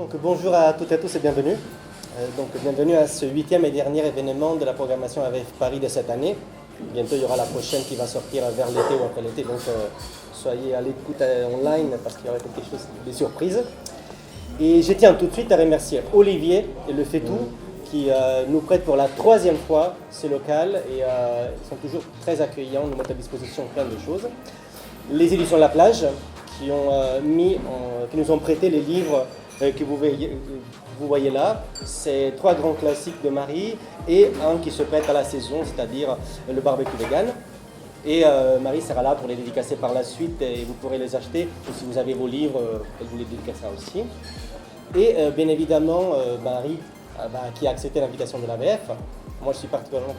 Donc bonjour à toutes et à tous et bienvenue. Bienvenue à ce 8e et dernier événement de la programmation AVF Paris de cette année. Bientôt il y aura la prochaine qui va sortir vers l'été ou après l'été, donc soyez à l'écoute online parce qu'il y aura quelque chose de surprise. Et je tiens tout de suite à remercier Olivier et Le Fétou qui nous prêtent pour la 3e fois ce local et ils sont toujours très accueillants, nous mettent à disposition plein de choses. Les éditions La Plage qui nous ont prêté les livres que vous voyez là. C'est 3 grands classiques de Marie et un qui se prête à la saison, c'est-à-dire le barbecue vegan. Et Marie sera là pour les dédicacer par la suite et vous pourrez les acheter. Et si vous avez vos livres, elle vous les dédicacera aussi. Et bien évidemment, Marie qui a accepté l'invitation de l'AVF. Moi, je suis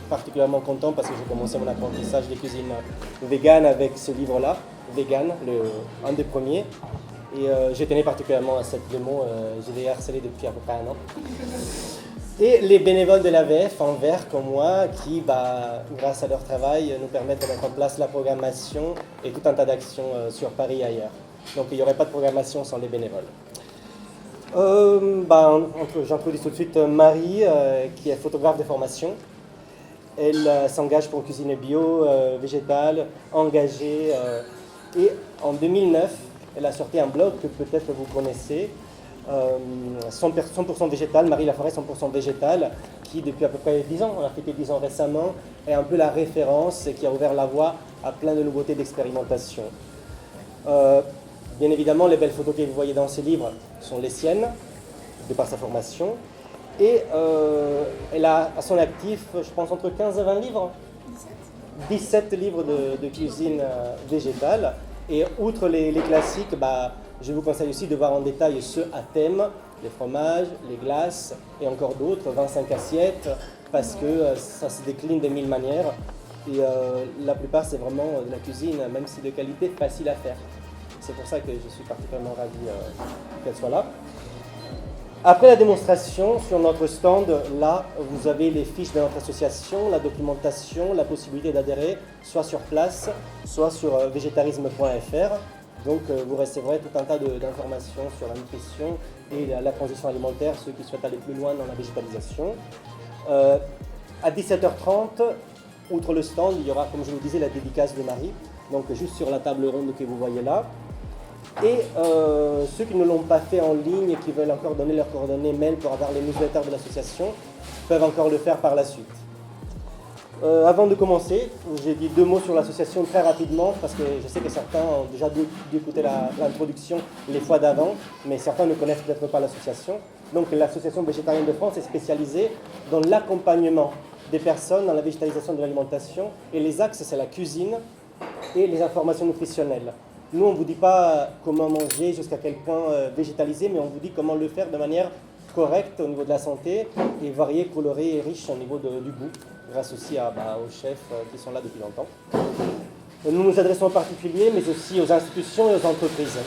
particulièrement content parce que j'ai commencé mon apprentissage de cuisine vegan avec ce livre-là, Vegan, un des premiers. Et je tenais particulièrement à cette démo, je l'ai harcelé depuis à peu près 1 an. Et les bénévoles de l'AVF en vert comme moi, qui, grâce à leur travail, nous permettent de mettre en place la programmation et tout un tas d'actions sur Paris et ailleurs. Donc il n'y aurait pas de programmation sans les bénévoles. J'introduis tout de suite Marie, qui est photographe de formation. Elle s'engage pour une cuisine bio, végétale, engagée. Et en 2009, elle a sorti un blog que peut-être vous connaissez, 100% végétal, Marie Laforêt 100% végétal, qui depuis à peu près 10 ans, on a fêté 10 ans récemment, est un peu la référence et qui a ouvert la voie à plein de nouveautés d'expérimentation. Bien évidemment, les belles photos que vous voyez dans ces livres sont les siennes, de par sa formation. Et elle a à son actif, je pense, entre 15 et 20 livres. 17 livres de cuisine végétale. Et outre les classiques, je vous conseille aussi de voir en détail ceux à thème, les fromages, les glaces et encore d'autres, 25 assiettes, parce que ça se décline de 1000 manières. Et la plupart, c'est vraiment de la cuisine, même si de qualité, facile à faire. C'est pour ça que je suis particulièrement ravi qu'elle soit là. Après la démonstration, sur notre stand, là, vous avez les fiches de notre association, la documentation, la possibilité d'adhérer, soit sur place, soit sur végétarisme.fr. Donc, vous recevrez tout un tas d'informations sur la nutrition et la transition alimentaire, ceux qui souhaitent aller plus loin dans la végétalisation. À 17h30, outre le stand, il y aura, comme je vous disais, la dédicace de Marie, donc juste sur la table ronde que vous voyez là. Et ceux qui ne l'ont pas fait en ligne et qui veulent encore donner leurs coordonnées mail pour avoir les newsletters de l'association peuvent encore le faire par la suite. Avant de commencer, j'ai dit 2 mots sur l'association très rapidement parce que je sais que certains ont déjà dû écouter l'introduction les fois d'avant, mais certains ne connaissent peut-être pas l'association. Donc l'association végétarienne de France est spécialisée dans l'accompagnement des personnes dans la végétalisation de l'alimentation et les axes, c'est la cuisine et les informations nutritionnelles. Nous, on ne vous dit pas comment manger, jusqu'à quel point végétaliser, mais on vous dit comment le faire de manière correcte au niveau de la santé et variée, colorée et riche au niveau du goût, grâce aussi aux chefs qui sont là depuis longtemps. Nous nous adressons en particulier, mais aussi aux institutions et aux entreprises.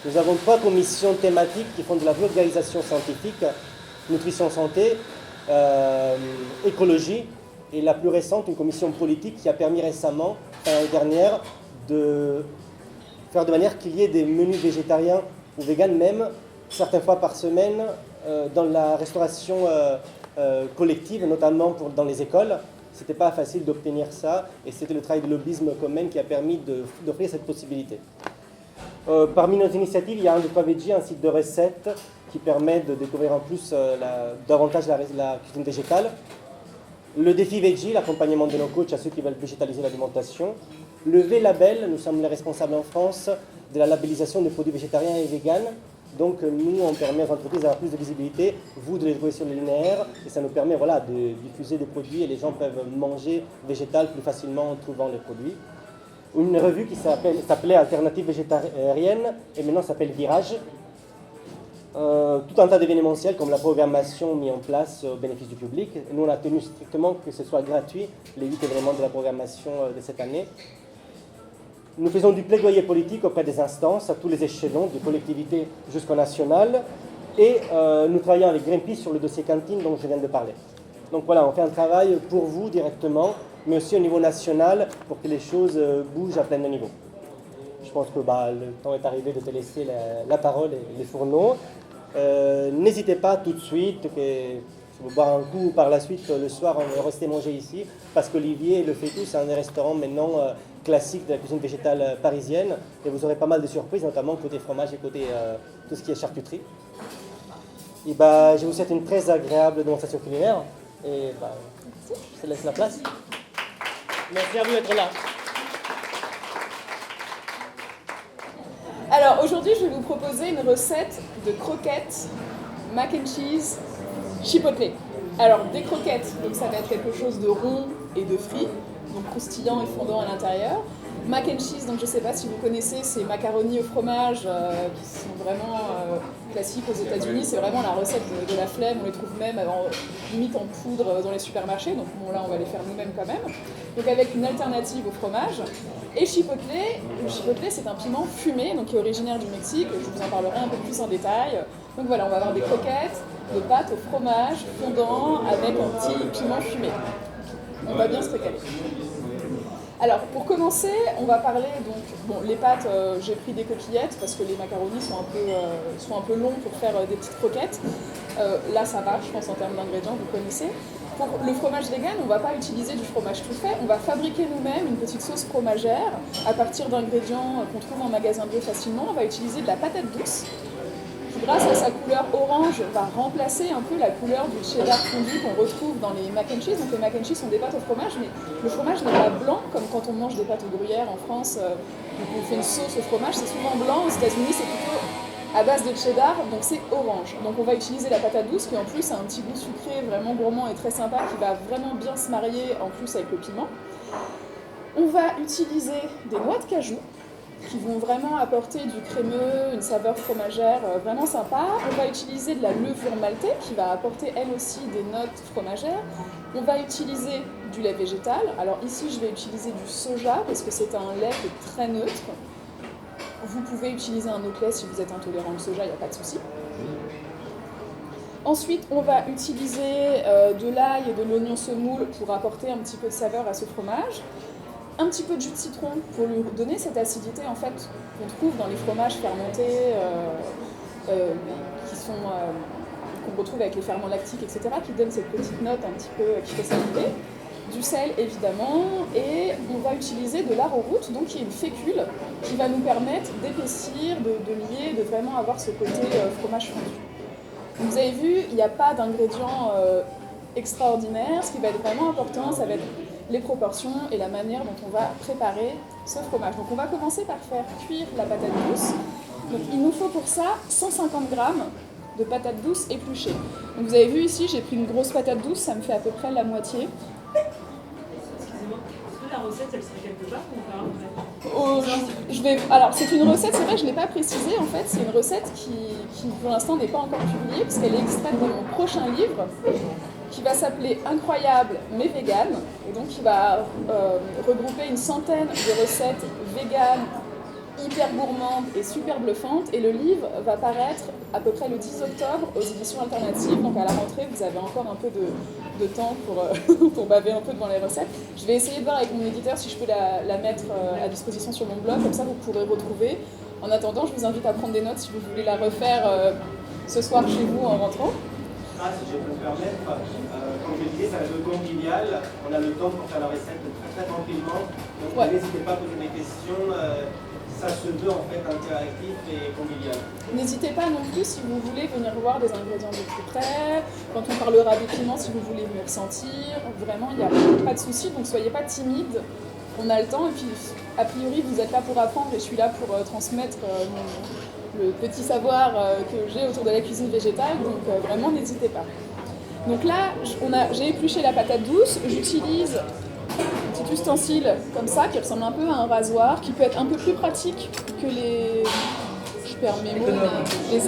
Nous avons 3 commissions thématiques qui font de la vulgarisation scientifique, nutrition santé, écologie, et la plus récente, une commission politique qui a permis récemment, l'année dernière, de faire de manière qu'il y ait des menus végétariens ou véganes même, certaines fois par semaine, dans la restauration collective, notamment dans les écoles. C'était pas facile d'obtenir ça, et c'était le travail de lobbyisme commun qui a permis d'offrir cette possibilité. Parmi nos initiatives, il y a Veggie, un site de recettes qui permet de découvrir en plus davantage la cuisine végétale. Le défi Veggie, l'accompagnement de nos coachs à ceux qui veulent végétaliser l'alimentation. Le V-Label, nous sommes les responsables en France de la labellisation des produits végétariens et véganes. Donc nous, on permet aux entreprises d'avoir plus de visibilité, vous de les trouver sur le linéaire, et ça nous permet de diffuser des produits et les gens peuvent manger végétal plus facilement en trouvant les produits. Une revue qui s'appelait Alternative végétarienne et maintenant s'appelle Virage. Tout un tas d'événementiels comme la programmation mis en place au bénéfice du public. Nous, on a tenu strictement que ce soit gratuit, les 8 événements de la programmation de cette année. Nous faisons du plaidoyer politique auprès des instances à tous les échelons, de collectivités jusqu'au national. Et nous travaillons avec Greenpeace sur le dossier cantine dont je viens de parler. Donc voilà, on fait un travail pour vous directement, mais aussi au niveau national pour que les choses bougent à plein de niveaux. Je pense que le temps est arrivé de te laisser la parole et les fourneaux. N'hésitez pas tout de suite, si vous boire un coup par la suite le soir, on va rester manger ici, parce qu'Olivier le fait tout, c'est un des restaurants maintenant classiques de la cuisine végétale parisienne, et vous aurez pas mal de surprises, notamment côté fromage et côté tout ce qui est charcuterie. Et bah, je vous souhaite une très agréable démonstration culinaire, et bah, je te laisse la place. Merci à vous d'être là. Alors aujourd'hui, je vais vous proposer une recette de croquettes mac and cheese chipotle. Alors des croquettes, donc ça va être quelque chose de rond et de frit, donc croustillant et fondant à l'intérieur. Mac and cheese, donc je ne sais pas si vous connaissez ces macaronis au fromage qui sont vraiment classiques aux États-Unis. C'est vraiment la recette de la flemme. On les trouve même limite en poudre dans les supermarchés. Donc bon, là, on va les faire nous-mêmes quand même. Donc avec une alternative au fromage. Et chipotle, le chipotle, c'est un piment fumé, donc qui est originaire du Mexique. Je vous en parlerai un peu plus en détail. Donc voilà, on va avoir des croquettes de pâte au fromage fondant avec un petit piment fumé. On va bien se régaler. Alors, pour commencer, on va parler, donc, bon, les pâtes, j'ai pris des coquillettes parce que les macaronis sont un peu longs pour faire des petites croquettes. Là, ça va, je pense, en termes d'ingrédients, vous connaissez. Pour le fromage vegan, on ne va pas utiliser du fromage tout fait, on va fabriquer nous-mêmes une petite sauce fromagère à partir d'ingrédients qu'on trouve en magasin bio facilement. On va utiliser de la patate douce, qui, grâce à sa couleur orange, va remplacer un peu la couleur du cheddar fondu qu'on retrouve dans les mac and cheese. Donc les mac and cheese sont des pâtes au fromage, mais le fromage n'est pas blanc comme quand on mange des pâtes au gruyère en France. Donc on fait une sauce au fromage, c'est souvent blanc. Aux États-Unis, c'est plutôt à base de cheddar, donc c'est orange. Donc on va utiliser la patate douce qui en plus a un petit goût sucré vraiment gourmand et très sympa qui va vraiment bien se marier en plus avec le piment. On va utiliser des noix de cajou qui vont vraiment apporter du crémeux, une saveur fromagère vraiment sympa. On va utiliser de la levure maltée qui va apporter elle aussi des notes fromagères. On va utiliser du lait végétal. Alors ici je vais utiliser du soja parce que c'est un lait qui est très neutre. Vous pouvez utiliser un autre lait si vous êtes intolérant au soja, il n'y a pas de souci. Ensuite, on va utiliser de l'ail et de l'oignon semoule pour apporter un petit peu de saveur à ce fromage. Un petit peu de jus de citron pour lui donner cette acidité en fait qu'on trouve dans les fromages fermentés, qu'on retrouve avec les ferments lactiques, etc., qui donnent cette petite note un petit peu qui fait saliver. Du sel évidemment, et on va utiliser de l'arrowroot, donc qui est une fécule qui va nous permettre d'épaissir, de lier, de vraiment avoir ce côté fromage fondu. Donc, vous avez vu, il n'y a pas d'ingrédients extraordinaires. Ce qui va être vraiment important, ça va être les proportions et la manière dont on va préparer ce fromage. Donc on va commencer par faire cuire la patate douce. Donc il nous faut pour ça 150 g de patate douce épluchée. Donc vous avez vu ici, j'ai pris une grosse patate douce, ça me fait à peu près la moitié. Excusez-moi, est-ce que la recette elle serait quelque part ou pas? Alors c'est une recette, c'est vrai, je ne l'ai pas précisé en fait, c'est une recette qui pour l'instant n'est pas encore publiée parce qu'elle est extraite de mon prochain livre qui va s'appeler Incroyable mais vegan, et donc qui va regrouper une centaine de recettes véganes, hyper gourmandes et super bluffantes, et le livre va paraître à peu près le 10 octobre aux éditions alternatives, donc à la rentrée vous avez encore un peu de temps pour baver un peu devant les recettes. Je vais essayer de voir avec mon éditeur si je peux la mettre à disposition sur mon blog, comme ça vous pourrez retrouver. En attendant, je vous invite à prendre des notes si vous voulez la refaire ce soir chez vous en rentrant. Si je peux me permettre, comme je le disais, c'est un jeu convivial. On a le temps pour faire la recette très tranquillement. Donc n'hésitez pas à poser des questions. Ça se veut en fait interactif et convivial. N'hésitez pas non plus si vous voulez venir voir des ingrédients de plus près. Quand on parlera des piments, si vous voulez venir sentir. Vraiment, il n'y a pas de souci. Donc soyez pas timide. On a le temps. Et puis, a priori, vous êtes là pour apprendre et je suis là pour transmettre le petit savoir que j'ai autour de la cuisine végétale, donc vraiment n'hésitez pas. Donc là, j'ai épluché la patate douce, j'utilise un petit ustensile comme ça qui ressemble un peu à un rasoir, qui peut être un peu plus pratique que les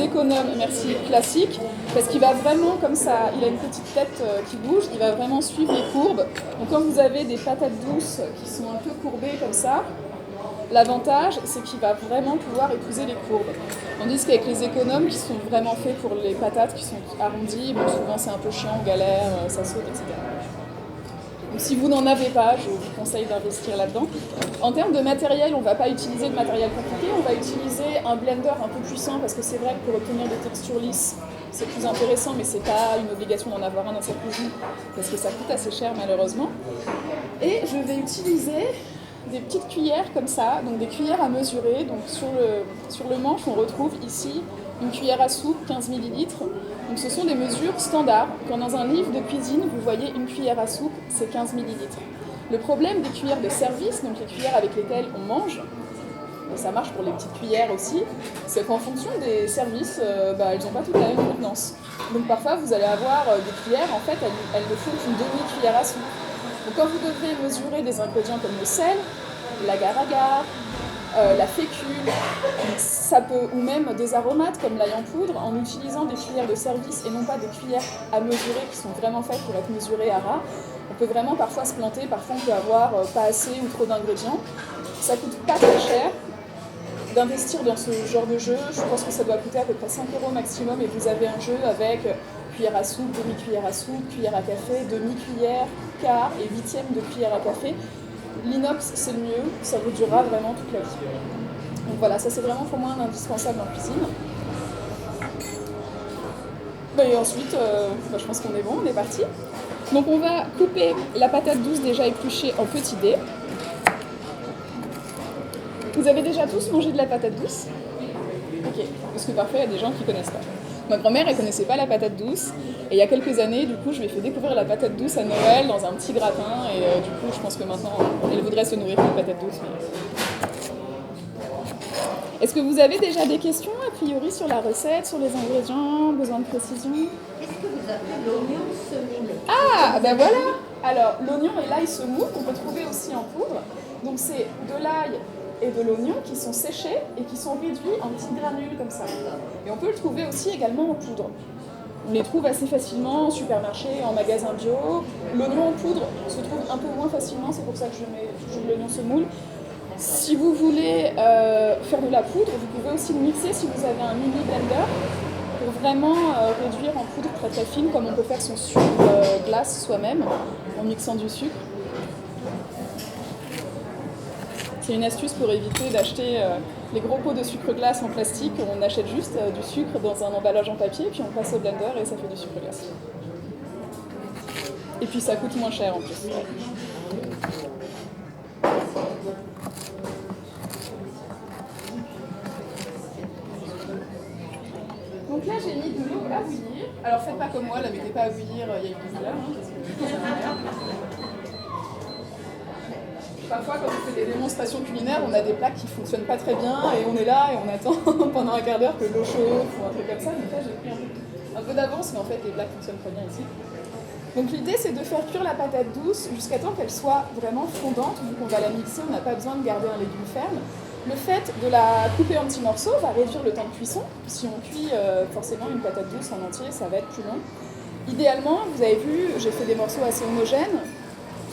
économes, merci, classiques, parce qu'il va vraiment comme ça, il a une petite tête qui bouge, il va vraiment suivre les courbes. Donc quand vous avez des patates douces qui sont un peu courbées comme ça, l'avantage, c'est qu'il va vraiment pouvoir épouser les courbes. Tandis qu'avec les économes, qui sont vraiment faits pour les patates qui sont arrondies, bon, souvent c'est un peu chiant, on galère, ça saute, etc. Si vous n'en avez pas, je vous conseille d'investir là-dedans. En termes de matériel, on ne va pas utiliser de matériel compliqué, on va utiliser un blender un peu puissant parce que c'est vrai que pour obtenir des textures lisses, c'est plus intéressant, mais c'est pas une obligation d'en avoir un dans sa cuisine parce que ça coûte assez cher malheureusement. Et je vais utiliser des petites cuillères comme ça, donc des cuillères à mesurer. Donc sur le manche, on retrouve ici une cuillère à soupe, 15 ml. Donc ce sont des mesures standards. Quand dans un livre de cuisine, vous voyez une cuillère à soupe, c'est 15 ml. Le problème des cuillères de service, donc les cuillères avec lesquelles on mange, et ça marche pour les petites cuillères aussi, c'est qu'en fonction des services, elles n'ont pas toutes la même contenance. Donc parfois, vous allez avoir des cuillères, en fait, elles ne font qu'une demi-cuillère à soupe. Donc quand vous devez mesurer des ingrédients comme le sel, l'agar-agar, la fécule, ça peut, ou même des aromates comme l'ail en poudre, en utilisant des cuillères de service et non pas des cuillères à mesurer qui sont vraiment faites pour être mesurées à ras, on peut vraiment parfois se planter, parfois on peut avoir pas assez ou trop d'ingrédients. Ça coûte pas très cher d'investir dans ce genre de jeu, je pense que ça doit coûter à peu près 5 € maximum et vous avez un jeu avec cuillère à soupe, demi-cuillère à soupe, cuillère à café, demi-cuillère, quart et huitième de cuillère à café. L'inox, c'est le mieux, ça vous durera vraiment toute la vie. Donc voilà, ça c'est vraiment pour moi un indispensable en cuisine. Et ensuite, je pense qu'on est bon, on est parti. Donc on va couper la patate douce déjà épluchée en petits dés. Vous avez déjà tous mangé de la patate douce? Ok, parce que parfois il y a des gens qui ne connaissent pas. Ma grand-mère, elle ne connaissait pas la patate douce. Et il y a quelques années, du coup, je lui ai fait découvrir la patate douce à Noël dans un petit gratin. Et du coup, je pense que maintenant, elle voudrait se nourrir de patate douce. Est-ce que vous avez déjà des questions, a priori, sur la recette, sur les ingrédients, besoin de précision? Est-ce que vous appelez l'oignon semoule? Ah, ben voilà. Alors, l'oignon et l'ail semoule, qu'on peut trouver aussi en poudre. Donc, c'est de l'ail et de l'oignon qui sont séchés et qui sont réduits en petites granules comme ça. Et on peut le trouver aussi également en poudre. On les trouve assez facilement en supermarché, en magasin bio. L'oignon en poudre se trouve un peu moins facilement, c'est pour ça que je mets toujours de l'oignon semoule. Si vous voulez faire de la poudre, vous pouvez aussi le mixer si vous avez un mini blender pour vraiment réduire en poudre très très fine, comme on peut faire son sucre glace soi-même en mixant du sucre. C'est une astuce pour éviter d'acheter les gros pots de sucre glace en plastique. On achète juste du sucre dans un emballage en papier, puis on passe au blender et ça fait du sucre glace. Et puis ça coûte moins cher en plus. Donc là j'ai mis de l'eau à bouillir. Alors faites pas comme moi, la mettez pas à bouillir, il y a une heure, parce que ça sert à rien. Parfois, quand on fait des démonstrations culinaires, on a des plats qui ne fonctionnent pas très bien et on est là et on attend pendant un quart d'heure que l'eau chauffe ou un truc comme ça. Donc là, j'ai pris un peu d'avance, mais en fait, les plats fonctionnent très bien ici. Donc l'idée, c'est de faire cuire la patate douce jusqu'à temps qu'elle soit vraiment fondante. Vu qu'on va la mixer, on n'a pas besoin de garder un légume ferme. Le fait de la couper en petits morceaux va réduire le temps de cuisson. Si on cuit forcément une patate douce en entier, ça va être plus long. Idéalement, vous avez vu, j'ai fait des morceaux assez homogènes.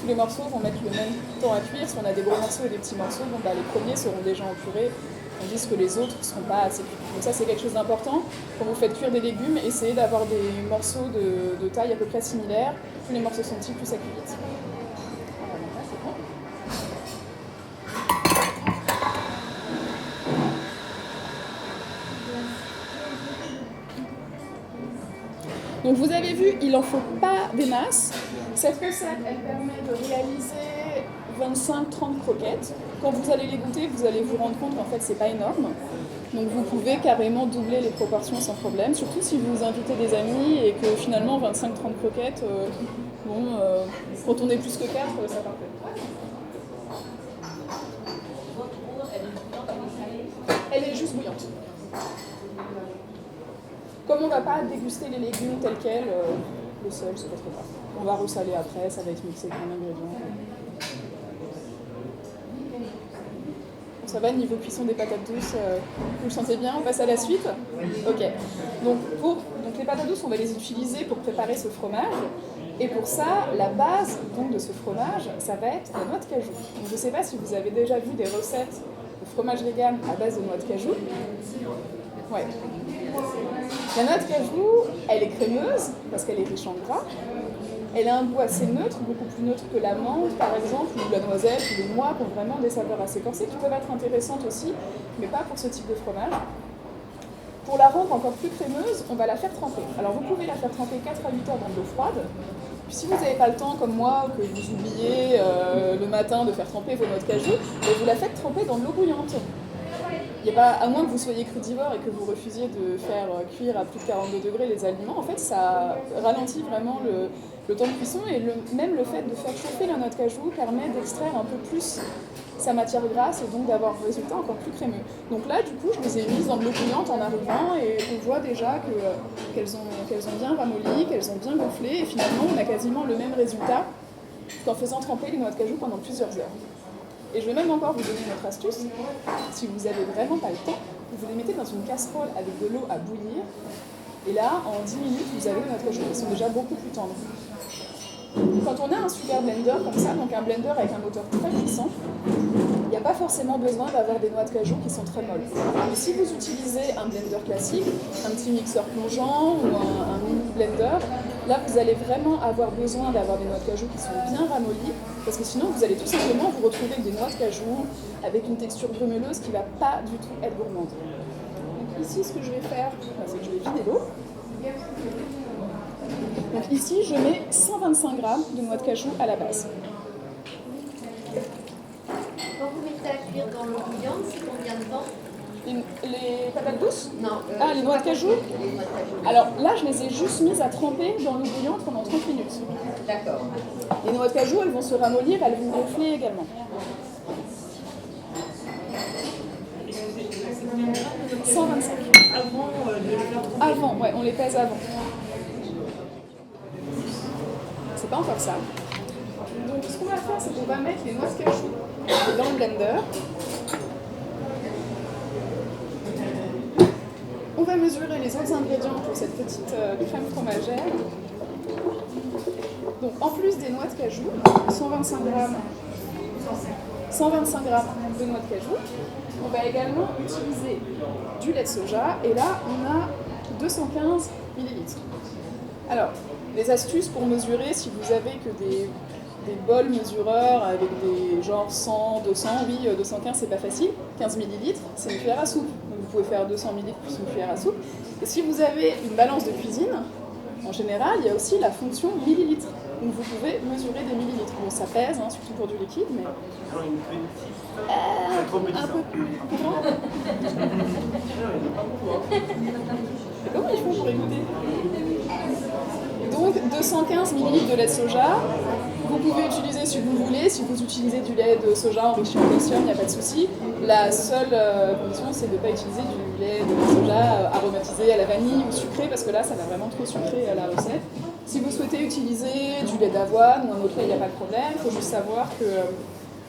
Tous les morceaux vont mettre le même temps à cuire. Si on a des gros morceaux et des petits morceaux, les premiers seront déjà en purée, tandis que les autres ne seront pas assez cuits. Donc ça, c'est quelque chose d'important. Quand vous faites cuire des légumes, essayez d'avoir des morceaux de taille à peu près similaire. Plus les morceaux sont petits, plus ça cuit vite. Voilà, donc là, c'est bon. Donc vous avez vu, il n'en faut pas des masses. Cette recette, elle permet de réaliser 25-30 croquettes. Quand vous allez les goûter, vous allez vous rendre compte qu'en fait, c'est pas énorme. Donc vous pouvez carrément doubler les proportions sans problème, surtout si vous invitez des amis et que finalement 25-30 croquettes, quand on est plus que 4, ça part. Elle est juste bouillante. Comme on ne va pas déguster les légumes tels quels, le sel, c'est pas très grave. On va ressaler après, ça va être mixé avec un ingrédient. Bon, ça va, niveau cuisson des patates douces, vous le sentez bien? On passe à la suite? Ok. Donc les patates douces, on va les utiliser pour préparer ce fromage. Et pour ça, la base donc, de ce fromage, ça va être la noix de cajou. Donc, je ne sais pas si vous avez déjà vu des recettes de fromage vegan à base de noix de cajou. Ouais. La noix de cajou, elle est crémeuse parce qu'elle est riche en gras. Elle a un goût assez neutre, beaucoup plus neutre que la menthe par exemple, ou la noisette, ou les noix, qui ont vraiment des saveurs assez corsées, qui peuvent être intéressantes aussi, mais pas pour ce type de fromage. Pour la rendre encore plus crémeuse, on va la faire tremper. Alors vous pouvez la faire tremper 4 à 8 heures dans de l'eau froide. Puis si vous n'avez pas le temps, comme moi, que vous oubliez le matin de faire tremper vos noix de cajou, vous la faites tremper dans de l'eau bouillante. Il y a pas, à moins que vous soyez crudivore et que vous refusiez de faire cuire à plus de 42 degrés les aliments, en fait ça ralentit vraiment le temps de cuisson et même le fait de faire chauffer la noix de cajou permet d'extraire un peu plus sa matière grasse et donc d'avoir un résultat encore plus crémeux. Donc là, du coup, je les ai mises dans de l'eau bouillante en arrivant et on voit déjà qu'elles ont bien ramolli, qu'elles ont bien gonflé et finalement on a quasiment le même résultat qu'en faisant tremper les noix de cajou pendant plusieurs heures. Et je vais même encore vous donner une autre astuce. Si vous n'avez vraiment pas le temps, vous les mettez dans une casserole avec de l'eau à bouillir. Et là, en 10 minutes, vous avez les noix de cajou qui sont déjà beaucoup plus tendres. Quand on a un super blender comme ça, donc un blender avec un moteur très puissant, il n'y a pas forcément besoin d'avoir des noix de cajou qui sont très molles. Mais si vous utilisez un blender classique, un petit mixeur plongeant ou un mini blender, là vous allez vraiment avoir besoin d'avoir des noix de cajou qui sont bien ramollies, parce que sinon vous allez tout simplement vous retrouver avec des noix de cajou avec une texture grumeleuse qui ne va pas du tout être gourmande. Donc ici, ce que je vais faire, c'est que je vais vider l'eau. Donc ici, je mets 125 g de noix de cajou à la base. Quand vous mettez à cuire dans l'eau bouillante, c'est combien de temps? Les patates douces? Non. Les noix de cajou? Les noix de cajou. Alors là, je les ai juste mises à tremper dans l'eau bouillante pendant 30 minutes. D'accord. Les noix de cajou, elles vont se ramollir, elles vont gonfler également. C'est combien de temps? 125. Avant de les faire tremper? Avant, ouais, on les pèse avant. C'est pas encore ça. Donc ce qu'on va faire, c'est qu'on va mettre les noix de cajou dans le blender. On va mesurer les autres ingrédients pour cette petite crème fromagère. Donc en plus des noix de cajou, 125 g de noix de cajou. On va également utiliser du lait de soja et là on a 215 ml. Alors, les astuces pour mesurer, si vous avez que des bols mesureurs avec des genre 100, 200, oui 215 c'est pas facile, 15 ml c'est une cuillère à soupe, donc vous pouvez faire 200 ml plus une cuillère à soupe. Et si vous avez une balance de cuisine, en général il y a aussi la fonction millilitres, donc vous pouvez mesurer des millilitres. Bon ça pèse, hein, surtout pour du liquide, mais un peu plus grand. Comment ils font pour écouter? Donc 215 ml de lait de soja. Vous pouvez utiliser si vous voulez, si vous utilisez du lait de soja enrichi en calcium, il n'y a pas de souci. La seule condition, c'est de ne pas utiliser du lait de soja aromatisé à la vanille ou sucré, parce que là, ça va vraiment trop sucrer la recette. Si vous souhaitez utiliser du lait d'avoine ou un autre lait, il n'y a pas de problème. Il faut juste savoir que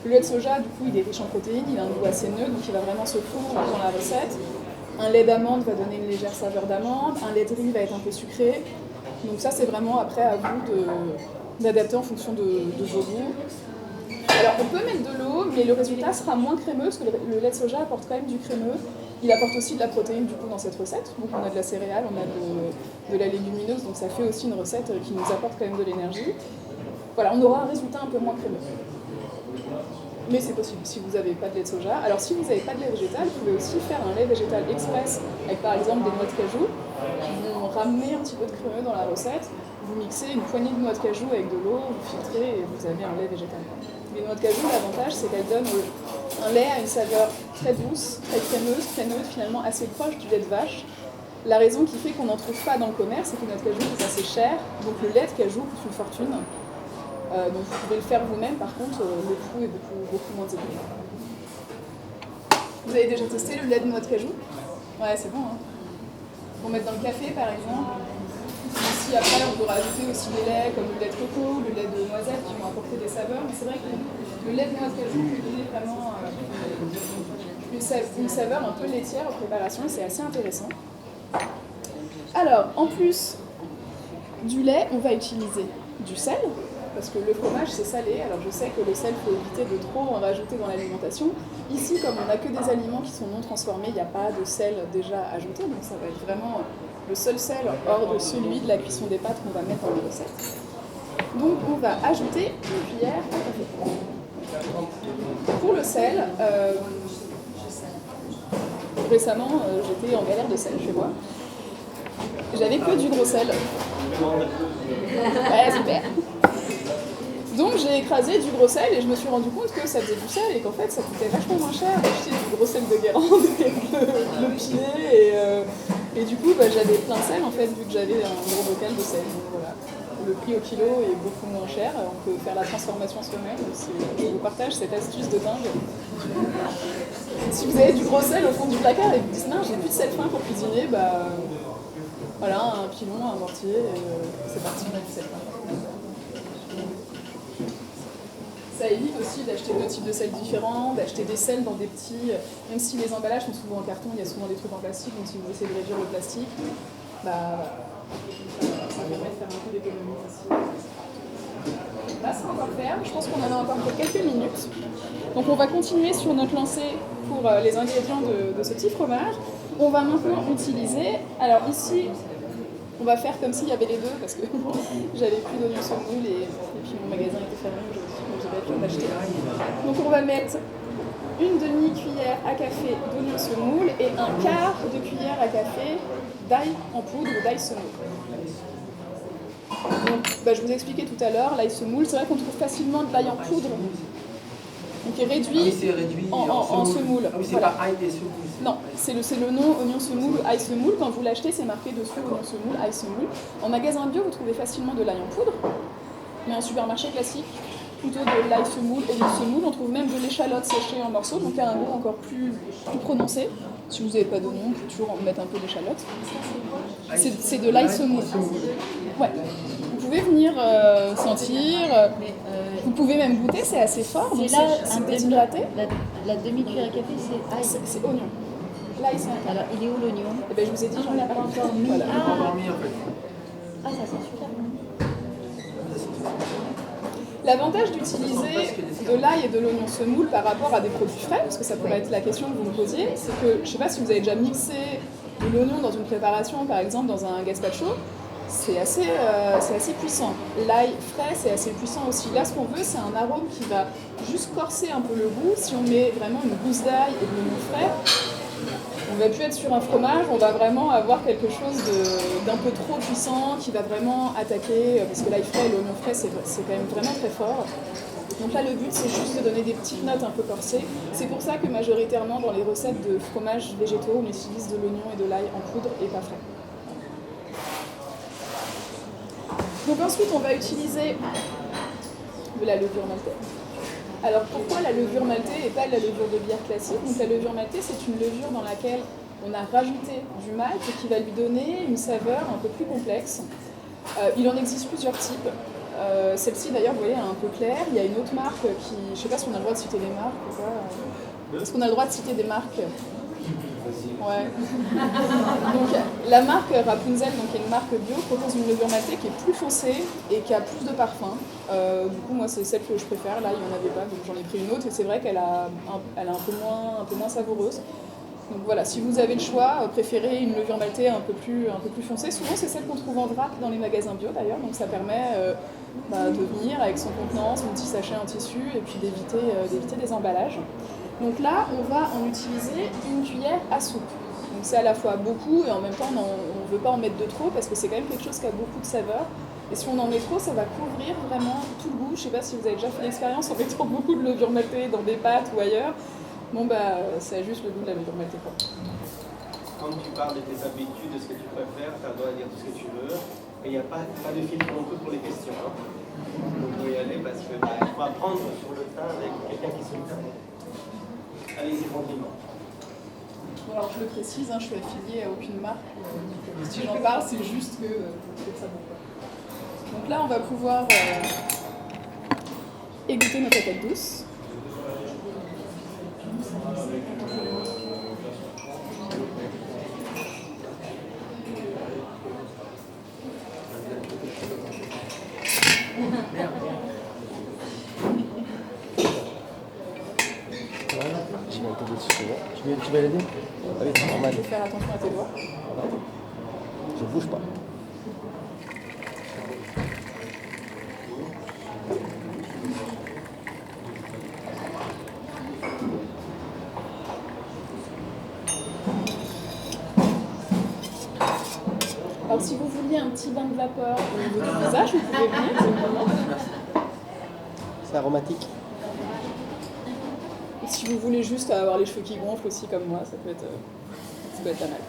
le lait de soja, du coup, il est riche en protéines, il a un goût assez neutre, donc il va vraiment se fondre dans la recette. Un lait d'amande va donner une légère saveur d'amande, un lait de riz va être un peu sucré. Donc ça, c'est vraiment après à vous d'adapter en fonction de vos goûts. Alors on peut mettre de l'eau, mais le résultat sera moins crémeux parce que le lait de soja apporte quand même du crémeux. Il apporte aussi de la protéine du coup dans cette recette. Donc on a de la céréale, on a de la légumineuse, donc ça fait aussi une recette qui nous apporte quand même de l'énergie. Voilà, on aura un résultat un peu moins crémeux. Mais c'est possible si vous n'avez pas de lait de soja. Alors si vous n'avez pas de lait végétal, vous pouvez aussi faire un lait végétal express avec par exemple des noix de cajou qui vont ramener un petit peu de crémeux dans la recette. Vous mixez une poignée de noix de cajou avec de l'eau, vous filtrez et vous avez un lait végétal. Les noix de cajou, l'avantage c'est qu'elles donnent un lait à une saveur très douce, très crémeuse, très neutre, finalement assez proche du lait de vache. La raison qui fait qu'on n'en trouve pas dans le commerce, c'est que notre cajou est assez cher, donc le lait de cajou coûte une fortune. Donc vous pouvez le faire vous-même, par contre le coût est beaucoup moins élevé. Vous avez déjà testé le lait de noix de cajou? Ouais, c'est bon. Hein. Pour mettre dans le café par exemple. Ici après on peut rajouter aussi des laits comme le lait de coco, le lait de noisette qui vont apporter des saveurs, mais c'est vrai que le lait de noix de cajou peut donner vraiment une saveur un peu laitière aux préparations et c'est assez intéressant. Alors en plus du lait, on va utiliser du sel. Parce que le fromage c'est salé, alors je sais que le sel, il faut éviter de trop en rajouter dans l'alimentation. Ici, comme on n'a que des aliments qui sont non transformés, il n'y a pas de sel déjà ajouté, donc ça va être vraiment le seul sel hors de celui de la cuisson des pâtes qu'on va mettre dans la recette. Donc on va ajouter une cuillère à café. Pour le sel, récemment j'étais en galère de sel chez moi. J'avais que du gros sel. Ouais, super. Donc j'ai écrasé du gros sel et je me suis rendu compte que ça faisait du sel et qu'en fait ça coûtait vachement moins cher d'acheter du gros sel de Guérande et de le piler et du coup j'avais plein de sel en fait vu que j'avais un gros bocal de sel. Donc, voilà. Le prix au kilo est beaucoup moins cher, on peut faire la transformation soi-même. Je vous partage cette astuce de dingue. Si vous avez du gros sel au fond du placard et vous dites non j'ai plus de sel fin pour cuisiner, voilà, un pilon, un mortier, c'est parti, on a du sel fin. Ça évite aussi d'acheter deux types de sel différents, d'acheter des sels dans des petits... Même si les emballages sont souvent en carton, il y a souvent des trucs en plastique, donc si vous essayez de réduire le plastique, ça permet de faire un peu d'économie aussi. Là, c'est encore faire. Je pense qu'on en a encore pour quelques minutes. Donc on va continuer sur notre lancée pour les ingrédients de ce petit fromage. On va maintenant utiliser... Alors ici... On va faire comme s'il y avait les deux parce que j'avais plus d'oignons semoule et puis mon magasin était fermé aujourd'hui, donc j'ai pas pu en acheter. Donc on va mettre une demi-cuillère à café d'oignons semoule et un quart de cuillère à café d'ail en poudre ou d'ail semoule. Donc je vous ai expliqué tout à l'heure, l'ail semoule, c'est vrai qu'on trouve facilement de l'ail en poudre. Donc est réduit, en semoule. Ah oui, c'est pas ail et semoule. Non, c'est le nom oignon semoule, ail semoule. Quand vous l'achetez, c'est marqué dessus oignon semoule, ail semoule. En magasin bio, vous trouvez facilement de l'ail en poudre. Mais en supermarché classique, plutôt de l'ail semoule et du semoule. On trouve même de l'échalote séchée en morceaux, donc il y a un goût encore plus prononcé. Si vous n'avez pas d'oignon, vous pouvez toujours en mettre un peu d'échalote. C'est de l'ail semoule. Ouais. Vous pouvez venir sentir, vous pouvez même goûter, c'est assez fort, donc c'est déshydraté. La demi-cuillère à café, c'est ail. C'est oignon. L'ail, c'est un. Alors, il est où l'oignon? Je vous ai dit, j'en ai pas encore mis. Voilà. Ah, ça sent super bon. L'avantage d'utiliser de l'ail et de l'oignon semoule par rapport à des produits frais, parce que ça pourrait être la question que vous me posiez, c'est que, je ne sais pas si vous avez déjà mixé de l'oignon dans une préparation, par exemple dans un gazpacho, c'est assez puissant. L'ail frais, c'est assez puissant aussi. Là, ce qu'on veut, c'est un arôme qui va juste corser un peu le goût. Si on met vraiment une gousse d'ail et de l'oignon frais, on ne va plus être sur un fromage, on va vraiment avoir quelque chose d'un peu trop puissant qui va vraiment attaquer, parce que l'ail frais et l'oignon frais, c'est quand même vraiment très fort. Donc là, le but, c'est juste de donner des petites notes un peu corsées. C'est pour ça que majoritairement, dans les recettes de fromages végétaux, on utilise de l'oignon et de l'ail en poudre et pas frais. Donc ensuite, on va utiliser de la levure maltaise. Alors pourquoi la levure maltaise et pas la levure de bière classique? Donc la levure maltaise, c'est une levure dans laquelle on a rajouté du malt et qui va lui donner une saveur un peu plus complexe. Il en existe plusieurs types. Celle-ci d'ailleurs, vous voyez, est un peu claire. Il y a une autre marque qui... Je ne sais pas si on a le droit de citer des marques ou pas. Est-ce qu'on a le droit de citer des marques? Ouais. Donc la marque Rapunzel, donc qui est une marque bio, propose une levure maltaise qui est plus foncée et qui a plus de parfum. Du coup, moi, c'est celle que je préfère. Là, il n'y en avait pas, donc j'en ai pris une autre. Et c'est vrai qu'elle elle est un peu moins savoureuse. Donc voilà, si vous avez le choix, préférez une levure maltaise un peu plus foncée. Souvent, c'est celle qu'on trouve en vrac dans les magasins bio d'ailleurs. Donc ça permet de venir avec son contenant, son petit sachet en tissu et puis d'éviter des emballages. Donc là, on va en utiliser une cuillère à soupe. Donc c'est à la fois beaucoup et en même temps, on ne veut pas en mettre de trop parce que c'est quand même quelque chose qui a beaucoup de saveur. Et si on en met trop, ça va couvrir vraiment tout le goût. Je ne sais pas si vous avez déjà fait l'expérience en mettant beaucoup de levure maltaise dans des pâtes ou ailleurs. Bon, ça a juste le goût de la levure maltaise. Quand tu parles de tes habitudes, de ce que tu préfères, tu as le droit de dire tout ce que tu veux. Et il n'y a pas de filtre non plus pour les questions. Hein. Donc vous y aller parce qu'il faut apprendre sur le tas avec quelqu'un qui se le permet. Allez-y tranquillement. Bon, alors je le précise, je suis affiliée à aucune marque. Si j'en parle, c'est juste que ça bon. Donc là, on va pouvoir égoutter notre attaque douce. Je vais un peu dessus, c'est bon. Tu vas l'aider? Allez, c'est normal. Il faut faire attention à tes doigts. Je bouge pas. Alors si vous vouliez un petit bain de vapeur au niveau du visage, vous pouvez venir, c'est le moment. C'est aromatique. Et si vous voulez juste avoir les cheveux qui gonflent aussi comme moi, ça peut être pas mal.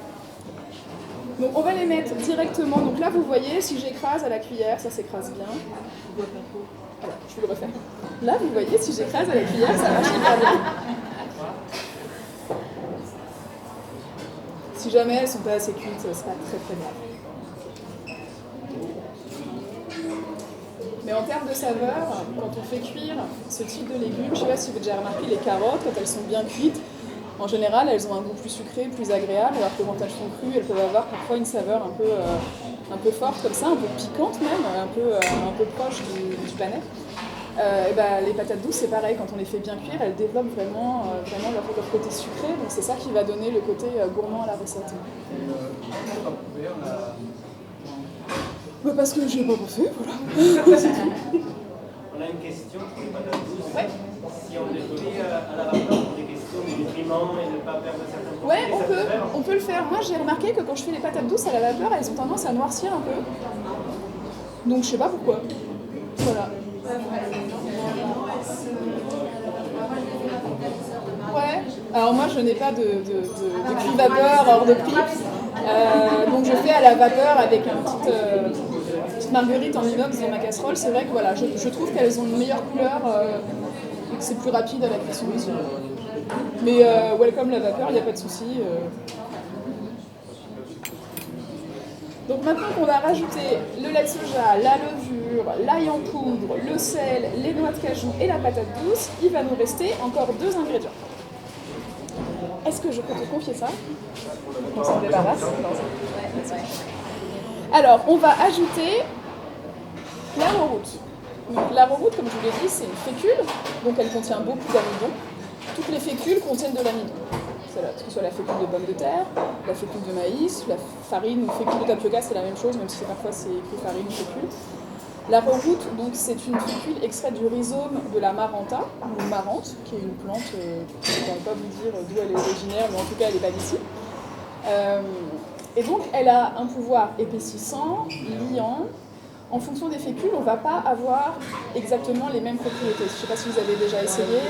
Donc on va les mettre directement. Donc là vous voyez, si j'écrase à la cuillère, ça s'écrase bien. Voilà, je vais le refaire. Là vous voyez, si j'écrase à la cuillère, ça marche hyper bien. Si jamais elles sont pas assez cuites, c'est pas très très grave. Mais en termes de saveur, quand on fait cuire ce type de légumes, je sais pas si vous avez déjà remarqué, les carottes, quand elles sont bien cuites, en général, elles ont un goût plus sucré, plus agréable, alors que quand elles sont crues, elles peuvent avoir parfois une saveur un peu forte comme ça, un peu piquante même, un peu proche du panais. Les patates douces, c'est pareil, quand on les fait bien cuire, elles développent vraiment leur côté sucré, donc c'est ça qui va donner le côté gourmand à la recette. Parce que j'ai pas pensé, voilà. On a une question pour les patates douces. Ouais. Si on les cuit à la vapeur pour des questions de nutriments et de ne pas perdre certains produits, Ouais, on peut le faire. Moi, j'ai remarqué que quand je fais les patates douces à la vapeur, elles ont tendance à noircir un peu. Donc, je sais pas pourquoi. Voilà. Ouais. Alors moi, je n'ai pas de cuit-vapeur hors de prix. Donc, je fais à la vapeur avec une petite marguerite en inox dans ma casserole. C'est vrai que voilà, je trouve qu'elles ont une meilleure couleur et que c'est plus rapide à la cuisson aussi. Mais welcome la vapeur, il n'y a pas de souci. Donc maintenant qu'on va rajouter le lait de soja, la levure, l'ail en poudre, le sel, les noix de cajou et la patate douce, il va nous rester encore 2 ingrédients. Est-ce que je peux te confier ça? On s'en débarrasse. Alors, on va ajouter l'arrowroot. Donc l'arrowroot, comme je vous l'ai dit, c'est une fécule, donc elle contient beaucoup d'amidon. Toutes les fécules contiennent de l'amidon. Que ce soit la fécule de pomme de terre, la fécule de maïs, la farine ou fécule de tapioca, c'est la même chose, même si parfois c'est écrit farine ou fécule. L'arrowroot, donc c'est une fécule extraite du rhizome de la maranta, ou marante, qui est une plante, je ne pourrais pas vous dire d'où elle est originaire, mais en tout cas elle n'est pas d'ici. Et donc elle a un pouvoir épaississant, liant. En fonction des fécules, on ne va pas avoir exactement les mêmes propriétés. Je ne sais pas si vous avez déjà essayé.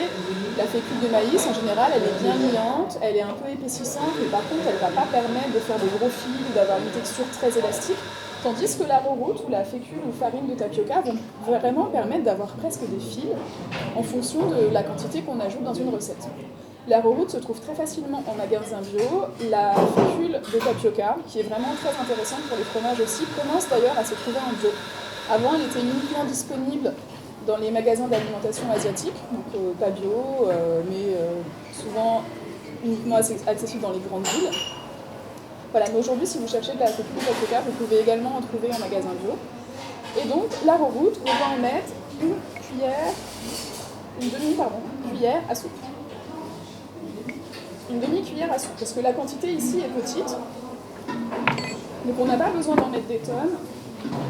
La fécule de maïs, en général, elle est bien liante, elle est un peu épaississante, mais par contre, elle ne va pas permettre de faire des gros fils ou d'avoir une texture très élastique. Tandis que l'arrowroot ou la fécule ou farine de tapioca vont vraiment permettre d'avoir presque des fils en fonction de la quantité qu'on ajoute dans une recette. L'arrowroot se trouve très facilement en magasin bio. La fécule de tapioca, qui est vraiment très intéressante pour les fromages aussi, commence d'ailleurs à se trouver en bio. Avant, elle était uniquement disponible dans les magasins d'alimentation asiatiques, donc pas bio, mais souvent uniquement accessible dans les grandes villes. Voilà, mais aujourd'hui, si vous cherchez de la fécule de tapioca, vous pouvez également en trouver en magasin bio. Et donc, l'arrowroot, on va en mettre une demi-cuillère à soupe. Une demi-cuillère à soupe, parce que la quantité ici est petite, donc on n'a pas besoin d'en mettre des tonnes,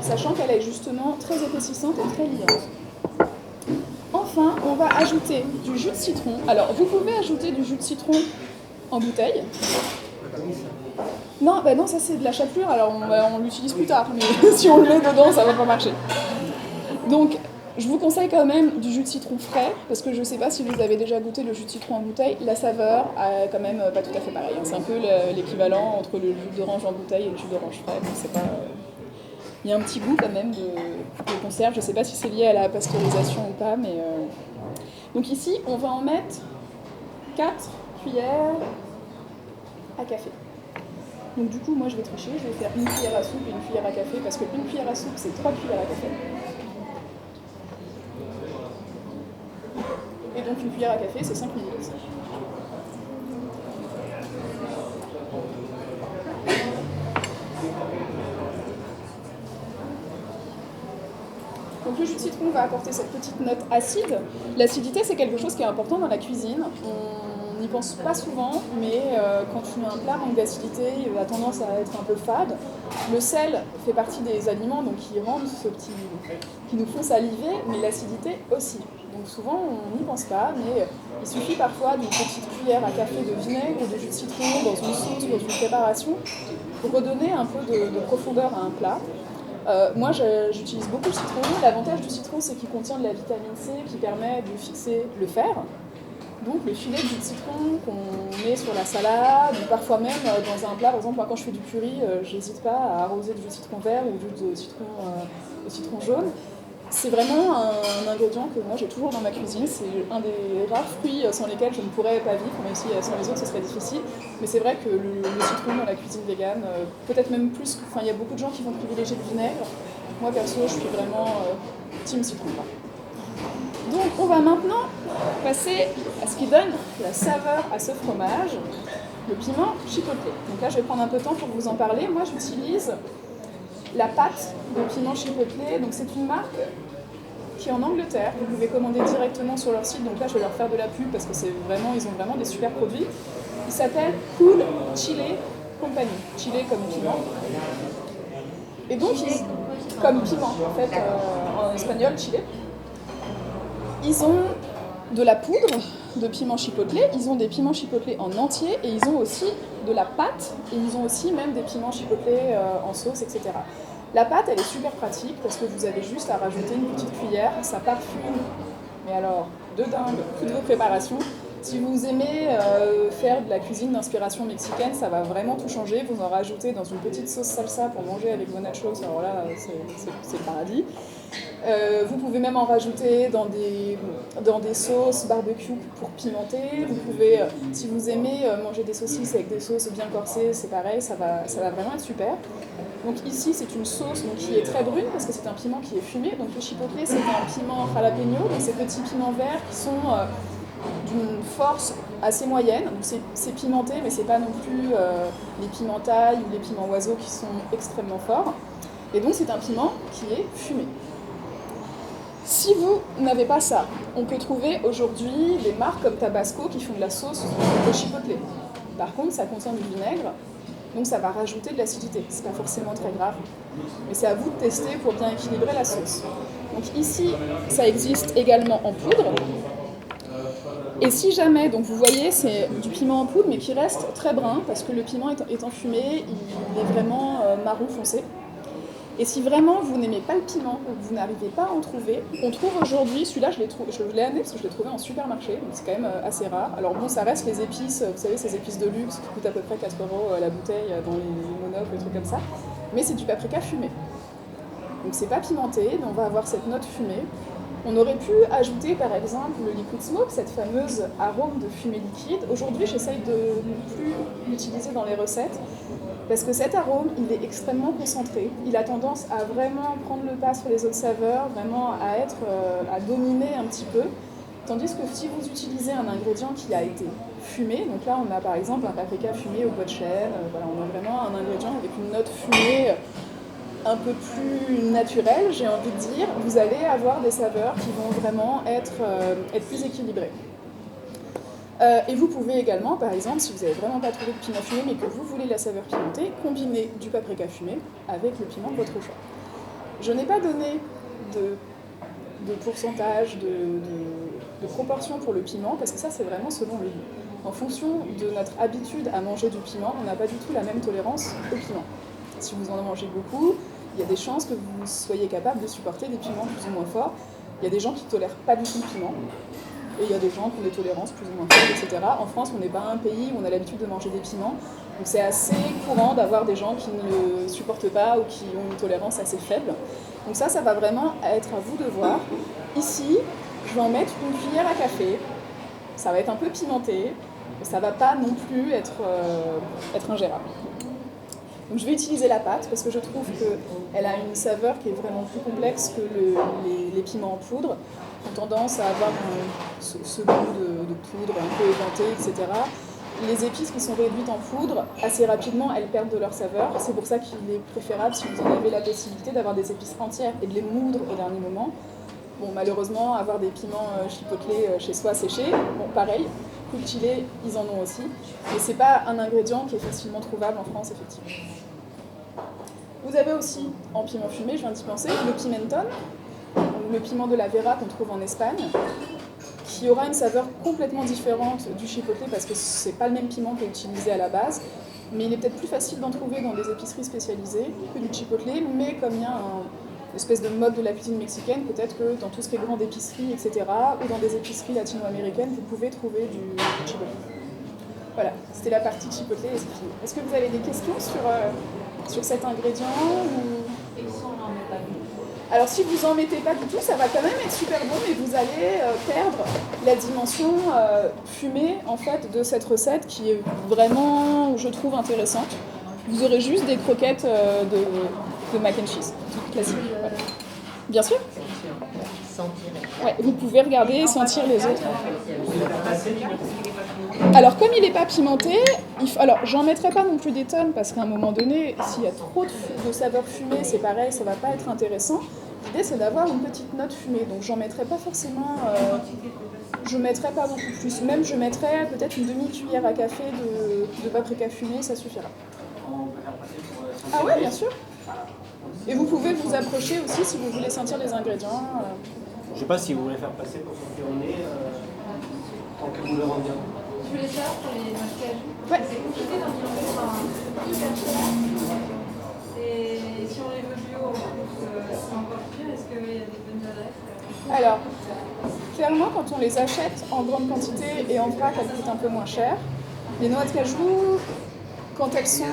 sachant qu'elle est justement très épaississante et très liante. Enfin, on va ajouter du jus de citron. Alors, vous pouvez ajouter du jus de citron en bouteille. Non, non, ça c'est de la chapelure, alors on l'utilise plus tard, mais si on le met dedans, ça va pas marcher. Donc, je vous conseille quand même du jus de citron frais, parce que je ne sais pas si vous avez déjà goûté le jus de citron en bouteille, la saveur est quand même pas tout à fait pareille. C'est un peu l'équivalent entre le jus d'orange en bouteille et le jus d'orange frais. Donc c'est pas... Il y a un petit goût quand même de conserve, je ne sais pas si c'est lié à la pasteurisation ou pas, mais... Donc ici, on va en mettre 4 cuillères à café. Donc du coup, moi je vais tricher, je vais faire une cuillère à soupe et une cuillère à café, parce qu'une cuillère à soupe, c'est 3 cuillères à café. Et donc une cuillère à café, c'est 5 millilitres. Donc le jus de citron va apporter cette petite note acide. L'acidité, c'est quelque chose qui est important dans la cuisine. On n'y pense pas souvent, mais quand un plat manque d'acidité, il a tendance à être un peu fade. Le sel fait partie des aliments donc, qui nous font saliver, mais l'acidité aussi. Donc souvent, on n'y pense pas, mais il suffit parfois d'une petite cuillère à café de vinaigre ou de jus de citron dans une sauce ou dans une préparation pour redonner un peu de profondeur à un plat. Moi, j'utilise beaucoup le citron. L'avantage du citron, c'est qu'il contient de la vitamine C qui permet de fixer le fer. Donc, le filet de jus de citron qu'on met sur la salade, ou parfois même dans un plat. Par exemple, moi, quand je fais du curry, j'hésite pas à arroser de jus de citron vert ou de jus de citron jaune. C'est vraiment un ingrédient que moi j'ai toujours dans ma cuisine. C'est un des rares fruits sans lesquels je ne pourrais pas vivre, même si sans les autres ce serait difficile. Mais c'est vrai que le citron dans la cuisine végane, peut-être même plus, enfin il y a beaucoup de gens qui vont privilégier le vinaigre. Moi perso, je suis vraiment team citron. Donc on va maintenant passer à ce qui donne la saveur à ce fromage, le piment chipotle. Donc là je vais prendre un peu de temps pour vous en parler. Moi j'utilise la pâte de piment chipotle, donc c'est une marque qui est en Angleterre. Vous pouvez commander directement sur leur site, donc là je vais leur faire de la pub parce que ils ont vraiment des super produits. Il s'appelle Cool Chile Company. Chile comme piment. Et donc, comme piment en fait, en espagnol, chile. Ils ont de la poudre de piment chipotle, ils ont des piments chipotle en entier et ils ont aussi de la pâte et ils ont aussi même des piments chipotle en sauce, etc. La pâte, elle est super pratique parce que vous avez juste à rajouter une petite cuillère, ça parfume, mais alors, de dingue, toutes vos préparations. Si vous aimez faire de la cuisine d'inspiration mexicaine, ça va vraiment tout changer. Vous en rajoutez dans une petite sauce salsa pour manger avec vos nachos, alors là, c'est le paradis. Vous pouvez même en rajouter dans des sauces barbecue pour pimenter. Vous pouvez, si vous aimez manger des saucisses avec des sauces bien corsées, c'est pareil, ça va vraiment être super. Donc ici, c'est une sauce qui est très brune parce que c'est un piment qui est fumé. Donc le chipotle, c'est un piment jalapeno, donc ces petits piments verts qui sont d'une force assez moyenne. Donc c'est pimenté, mais c'est pas non plus les piments taille ou les piments oiseaux qui sont extrêmement forts. Et donc c'est un piment qui est fumé. Si vous n'avez pas ça, on peut trouver aujourd'hui des marques comme Tabasco qui font de la sauce au chipotle. Par contre, ça contient du vinaigre, donc ça va rajouter de l'acidité. C'est pas forcément très grave, mais c'est à vous de tester pour bien équilibrer la sauce. Donc ici, ça existe également en poudre. Et si jamais, donc vous voyez, c'est du piment en poudre, mais qui reste très brun, parce que le piment étant fumé, il est vraiment marron foncé. Et si vraiment vous n'aimez pas le piment, ou que vous n'arrivez pas à en trouver, on trouve aujourd'hui, celui-là je l'ai amené parce que je l'ai trouvé en supermarché, donc c'est quand même assez rare. Alors bon, ça reste les épices, vous savez, ces épices de luxe qui coûtent à peu près 4 € la bouteille dans les monopes, des trucs comme ça. Mais c'est du paprika fumé. Donc c'est pas pimenté, mais on va avoir cette note fumée. On aurait pu ajouter par exemple le liquid smoke, cette fameuse arôme de fumée liquide. Aujourd'hui, j'essaye de ne plus l'utiliser dans les recettes parce que cet arôme, il est extrêmement concentré. Il a tendance à vraiment prendre le pas sur les autres saveurs, vraiment à dominer un petit peu. Tandis que si vous utilisez un ingrédient qui a été fumé, donc là on a par exemple un paprika fumé au bois de chêne, voilà, on a vraiment un ingrédient avec une note fumée un peu plus naturel, j'ai envie de dire, vous allez avoir des saveurs qui vont vraiment être plus équilibrées. Et vous pouvez également, par exemple, si vous n'avez vraiment pas trouvé de piment fumé, mais que vous voulez la saveur pimentée, combiner du paprika fumé avec le piment de votre choix. Je n'ai pas donné de pourcentage, de proportion pour le piment, parce que ça, c'est vraiment selon le goût. En fonction de notre habitude à manger du piment, on n'a pas du tout la même tolérance au piment. Si vous en mangez beaucoup, il y a des chances que vous soyez capable de supporter des piments plus ou moins forts. Il y a des gens qui ne tolèrent pas du tout le piment. Et il y a des gens qui ont des tolérances plus ou moins fortes, etc. En France, on n'est pas un pays où on a l'habitude de manger des piments. Donc c'est assez courant d'avoir des gens qui ne le supportent pas ou qui ont une tolérance assez faible. Donc ça va vraiment être à vous de voir. Ici, je vais en mettre une cuillère à café. Ça va être un peu pimenté, mais ça ne va pas non plus être ingérable. Donc je vais utiliser la pâte parce que je trouve qu'elle a une saveur qui est vraiment plus complexe que les piments en poudre. Ont tendance à avoir ce goût de poudre un peu éventé, etc. Les épices qui sont réduites en poudre, assez rapidement, elles perdent de leur saveur. C'est pour ça qu'il est préférable, si vous en avez la possibilité, d'avoir des épices entières et de les moudre au dernier moment. Bon, malheureusement, avoir des piments chipotle chez soi séchés, bon, pareil. Cool Chile, ils en ont aussi. Mais c'est pas un ingrédient qui est facilement trouvable en France, effectivement. Vous avez aussi, en piment fumé, je viens d'y penser, le pimentón, le piment de la Vera qu'on trouve en Espagne, qui aura une saveur complètement différente du chipotle parce que c'est pas le même piment qui est utilisé à la base. mais il est peut-être plus facile d'en trouver dans des épiceries spécialisées que du chipotle, mais comme il y a une espèce de mode de la cuisine mexicaine, peut-être que dans tout ce qui est grande épicerie, etc., ou dans des épiceries latino-américaines, vous pouvez trouver du chipotle. Voilà, c'était la partie chipotle et c'est fini. Est-ce que vous avez des questions sur cet ingrédient ou... Alors si vous en mettez pas du tout, ça va quand même être super bon, mais vous allez perdre la dimension fumée en fait de cette recette qui est vraiment, je trouve, intéressante. Vous aurez juste des croquettes de mac and cheese, classique. Voilà. Bien sûr. Ouais, vous pouvez regarder et sentir les autres. Alors comme il n'est pas pimenté, alors j'en mettrai pas non plus des tonnes parce qu'à un moment donné, s'il y a trop de saveurs fumées, c'est pareil, ça va pas être intéressant. L'idée c'est d'avoir une petite note fumée, donc j'en mettrai pas forcément, je mettrai pas beaucoup plus. Même je mettrai peut-être une demi-cuillère à café de paprika fumée, ça suffira. Ah ouais, bien sûr. Et vous pouvez vous approcher aussi si vous voulez sentir les ingrédients. Je sais pas si vous voulez faire passer pour sentir au nez, tant que vous le rendez bien. Je voulais savoir pour les noix de cajou. Ouais. C'est compliqué d'en faire un hyper cher. Et si on les veut bio, c'est encore pire. Est-ce qu'il y a des bonnes adresses? Alors, clairement, quand on les achète en grande quantité et en vrac, elles coûtent un peu moins cher. Les noix de cajou, quand elles sont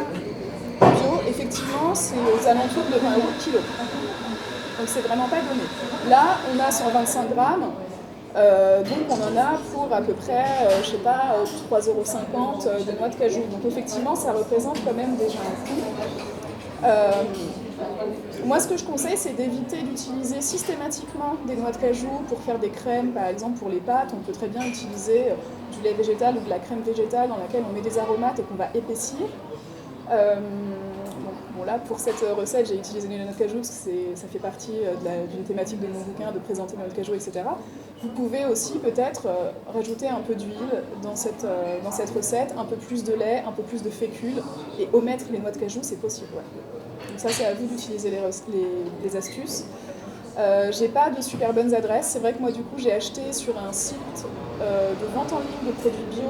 bio, effectivement, c'est aux alentours de 20 € le kilo. Donc c'est vraiment pas donné. Là, on a 125 grammes. Donc on en a pour à peu près, je sais pas, 3,50 € de noix de cajou. Donc effectivement, ça représente quand même déjà un coût. Moi, ce que je conseille, c'est d'éviter d'utiliser systématiquement des noix de cajou pour faire des crèmes, par exemple pour les pâtes. On peut très bien utiliser du lait végétal ou de la crème végétale dans laquelle on met des aromates et qu'on va épaissir. Bon, là, pour cette recette, j'ai utilisé des noix de cajou parce que ça fait partie d'une thématique de mon bouquin, de présenter les noix de cajou, etc. Vous pouvez aussi peut-être rajouter un peu d'huile dans cette recette, un peu plus de lait, un peu plus de fécule, et omettre les noix de cajou, c'est possible. Ouais. Donc ça, c'est à vous d'utiliser les astuces. J'ai pas de super bonnes adresses. C'est vrai que moi, du coup, j'ai acheté sur un site de vente en ligne de produits bio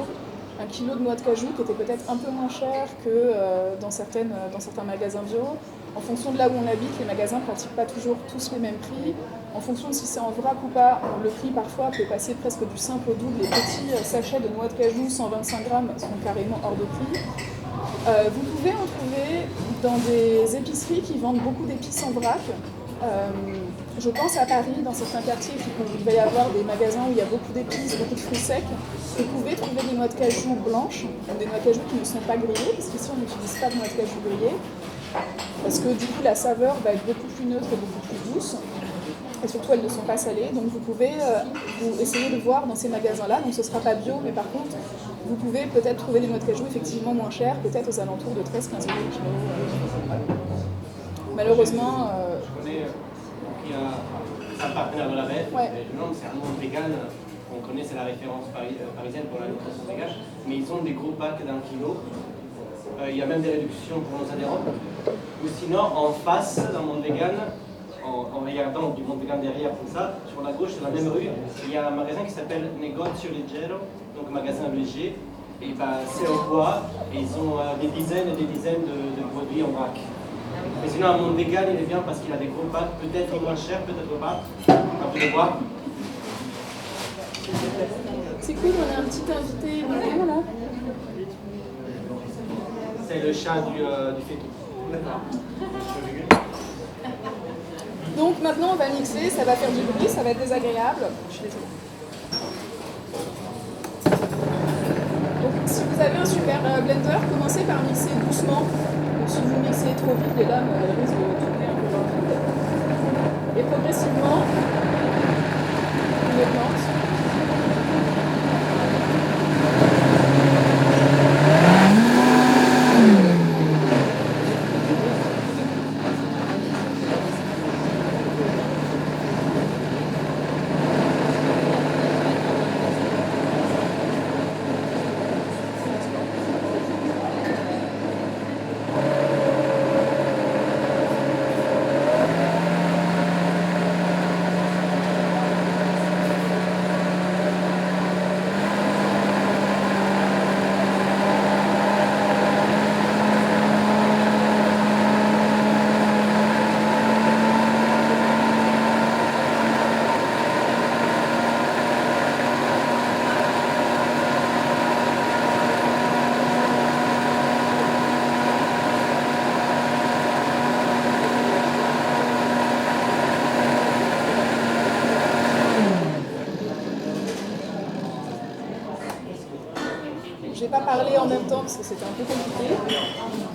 1 kilo de noix de cajou qui était peut-être un peu moins cher que dans certains magasins bio. En fonction de là où on habite, les magasins ne pratiquent pas toujours tous les mêmes prix. En fonction de si c'est en vrac ou pas, le prix parfois peut passer presque du simple au double. Les petits sachets de noix de cajou 125 grammes sont carrément hors de prix. Vous pouvez en trouver dans des épiceries qui vendent beaucoup d'épices en vrac. Je pense à Paris, dans certains quartiers, il va y avoir des magasins où il y a beaucoup d'épices, beaucoup de fruits secs. Vous pouvez trouver des noix de cajou blanches, donc des noix de cajou qui ne sont pas grillées, parce qu'ici on n'utilise pas de noix de cajou grillées, parce que du coup la saveur va être beaucoup plus neutre et beaucoup plus douce. Et surtout elles ne sont pas salées, donc vous pouvez essayer de voir dans ces magasins-là, donc ce ne sera pas bio, mais par contre vous pouvez peut-être trouver des noix de cajou effectivement moins chères, peut-être aux alentours de 13-15 € le kilo. Malheureusement... Je connais qui a un partenaire de la BF, Ouais. le nom c'est un monde vegan, on connaît, c'est la référence parisienne pour la nutrition végane, mais ils ont des gros packs d'1 kilo. Il y a même des réductions pour nos adhérents. Ou sinon, en face, dans le monde vegan, en regardant du monde vegan derrière comme ça, sur la gauche, sur la même rue, il y a un magasin qui s'appelle Negozio Leggero, donc magasin léger. Et c'est au bois, et ils ont des dizaines et des dizaines de produits en vrac. Mais sinon, un monde vegan, il est bien parce qu'il a des gros packs, peut-être moins chers, peut-être pas. Un peu de voir. C'est cool, on a un petit invité mignon là. C'est le chat du fétou. Donc maintenant on va mixer, ça va faire du bruit, ça va être désagréable. Je suis désolée. Donc si vous avez un super blender, commencez par mixer doucement. Donc, si vous mixez trop vite, les lames elles risquent de tourner un peu dans le vide. Et progressivement, on augmente. en même temps parce que c'était un peu compliqué.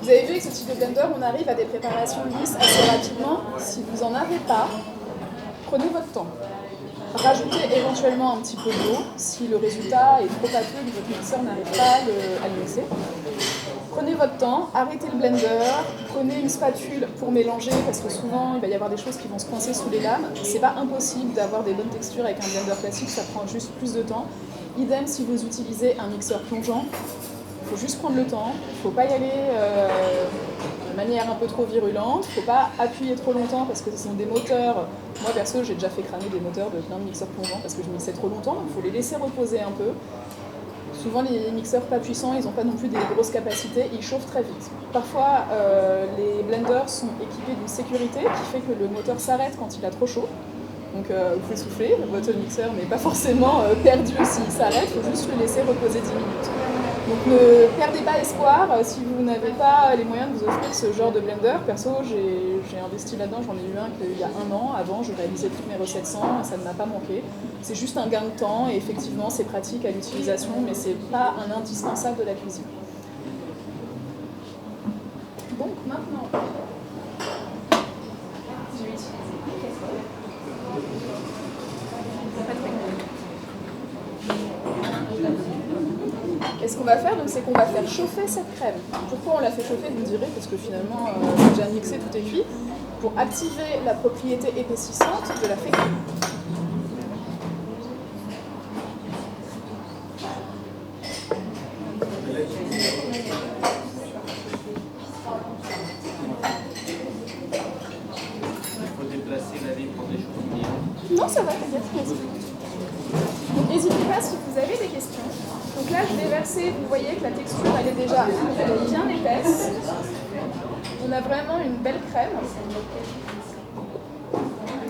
Vous avez vu avec ce type de blender, on arrive à des préparations lisses assez rapidement. Si vous n'en avez pas, prenez votre temps. Rajoutez éventuellement un petit peu d'eau si le résultat est trop pâteux que votre mixeur n'arrive pas à le mixer. Prenez votre temps, arrêtez le blender, prenez une spatule pour mélanger parce que souvent il va y avoir des choses qui vont se coincer sous les lames. C'est pas impossible d'avoir des bonnes textures avec un blender classique, ça prend juste plus de temps. Idem si vous utilisez un mixeur plongeant, il faut juste prendre le temps, il ne faut pas y aller de manière un peu trop virulente, il ne faut pas appuyer trop longtemps parce que ce sont des moteurs. Moi perso j'ai déjà fait cramer des moteurs de plein de mixeurs plongeants parce que je mixais trop longtemps, donc il faut les laisser reposer un peu. Souvent les mixeurs pas puissants, ils n'ont pas non plus des grosses capacités, ils chauffent très vite. Parfois les blenders sont équipés d'une sécurité qui fait que le moteur s'arrête quand il a trop chaud. Donc vous pouvez souffler, votre mixeur n'est pas forcément perdu s'il s'arrête, il faut juste le laisser reposer 10 minutes. Donc ne perdez pas espoir si vous n'avez pas les moyens de vous offrir ce genre de blender. Perso, j'ai investi là-dedans, j'en ai eu un il y a 1 an. Avant, je réalisais toutes mes recettes sans, ça ne m'a pas manqué. C'est juste un gain de temps et effectivement, c'est pratique à l'utilisation, mais c'est pas un indispensable de la cuisine. Donc maintenant, je vais utiliser une casserole. Et ce qu'on va faire, c'est qu'on va faire chauffer cette crème. Pourquoi on la fait chauffer, vous me direz, parce que finalement, j'ai déjà mixé, tout est cuit, pour activer la propriété épaississante de la fécule. Il faut déplacer la vie pour des choses. Non, ça va, t'inquiète, vas-y. Donc n'hésitez pas si vous avez des questions. Donc là, je vais verser, vous voyez que la texture, elle est déjà bien épaisse. On a vraiment une belle crème.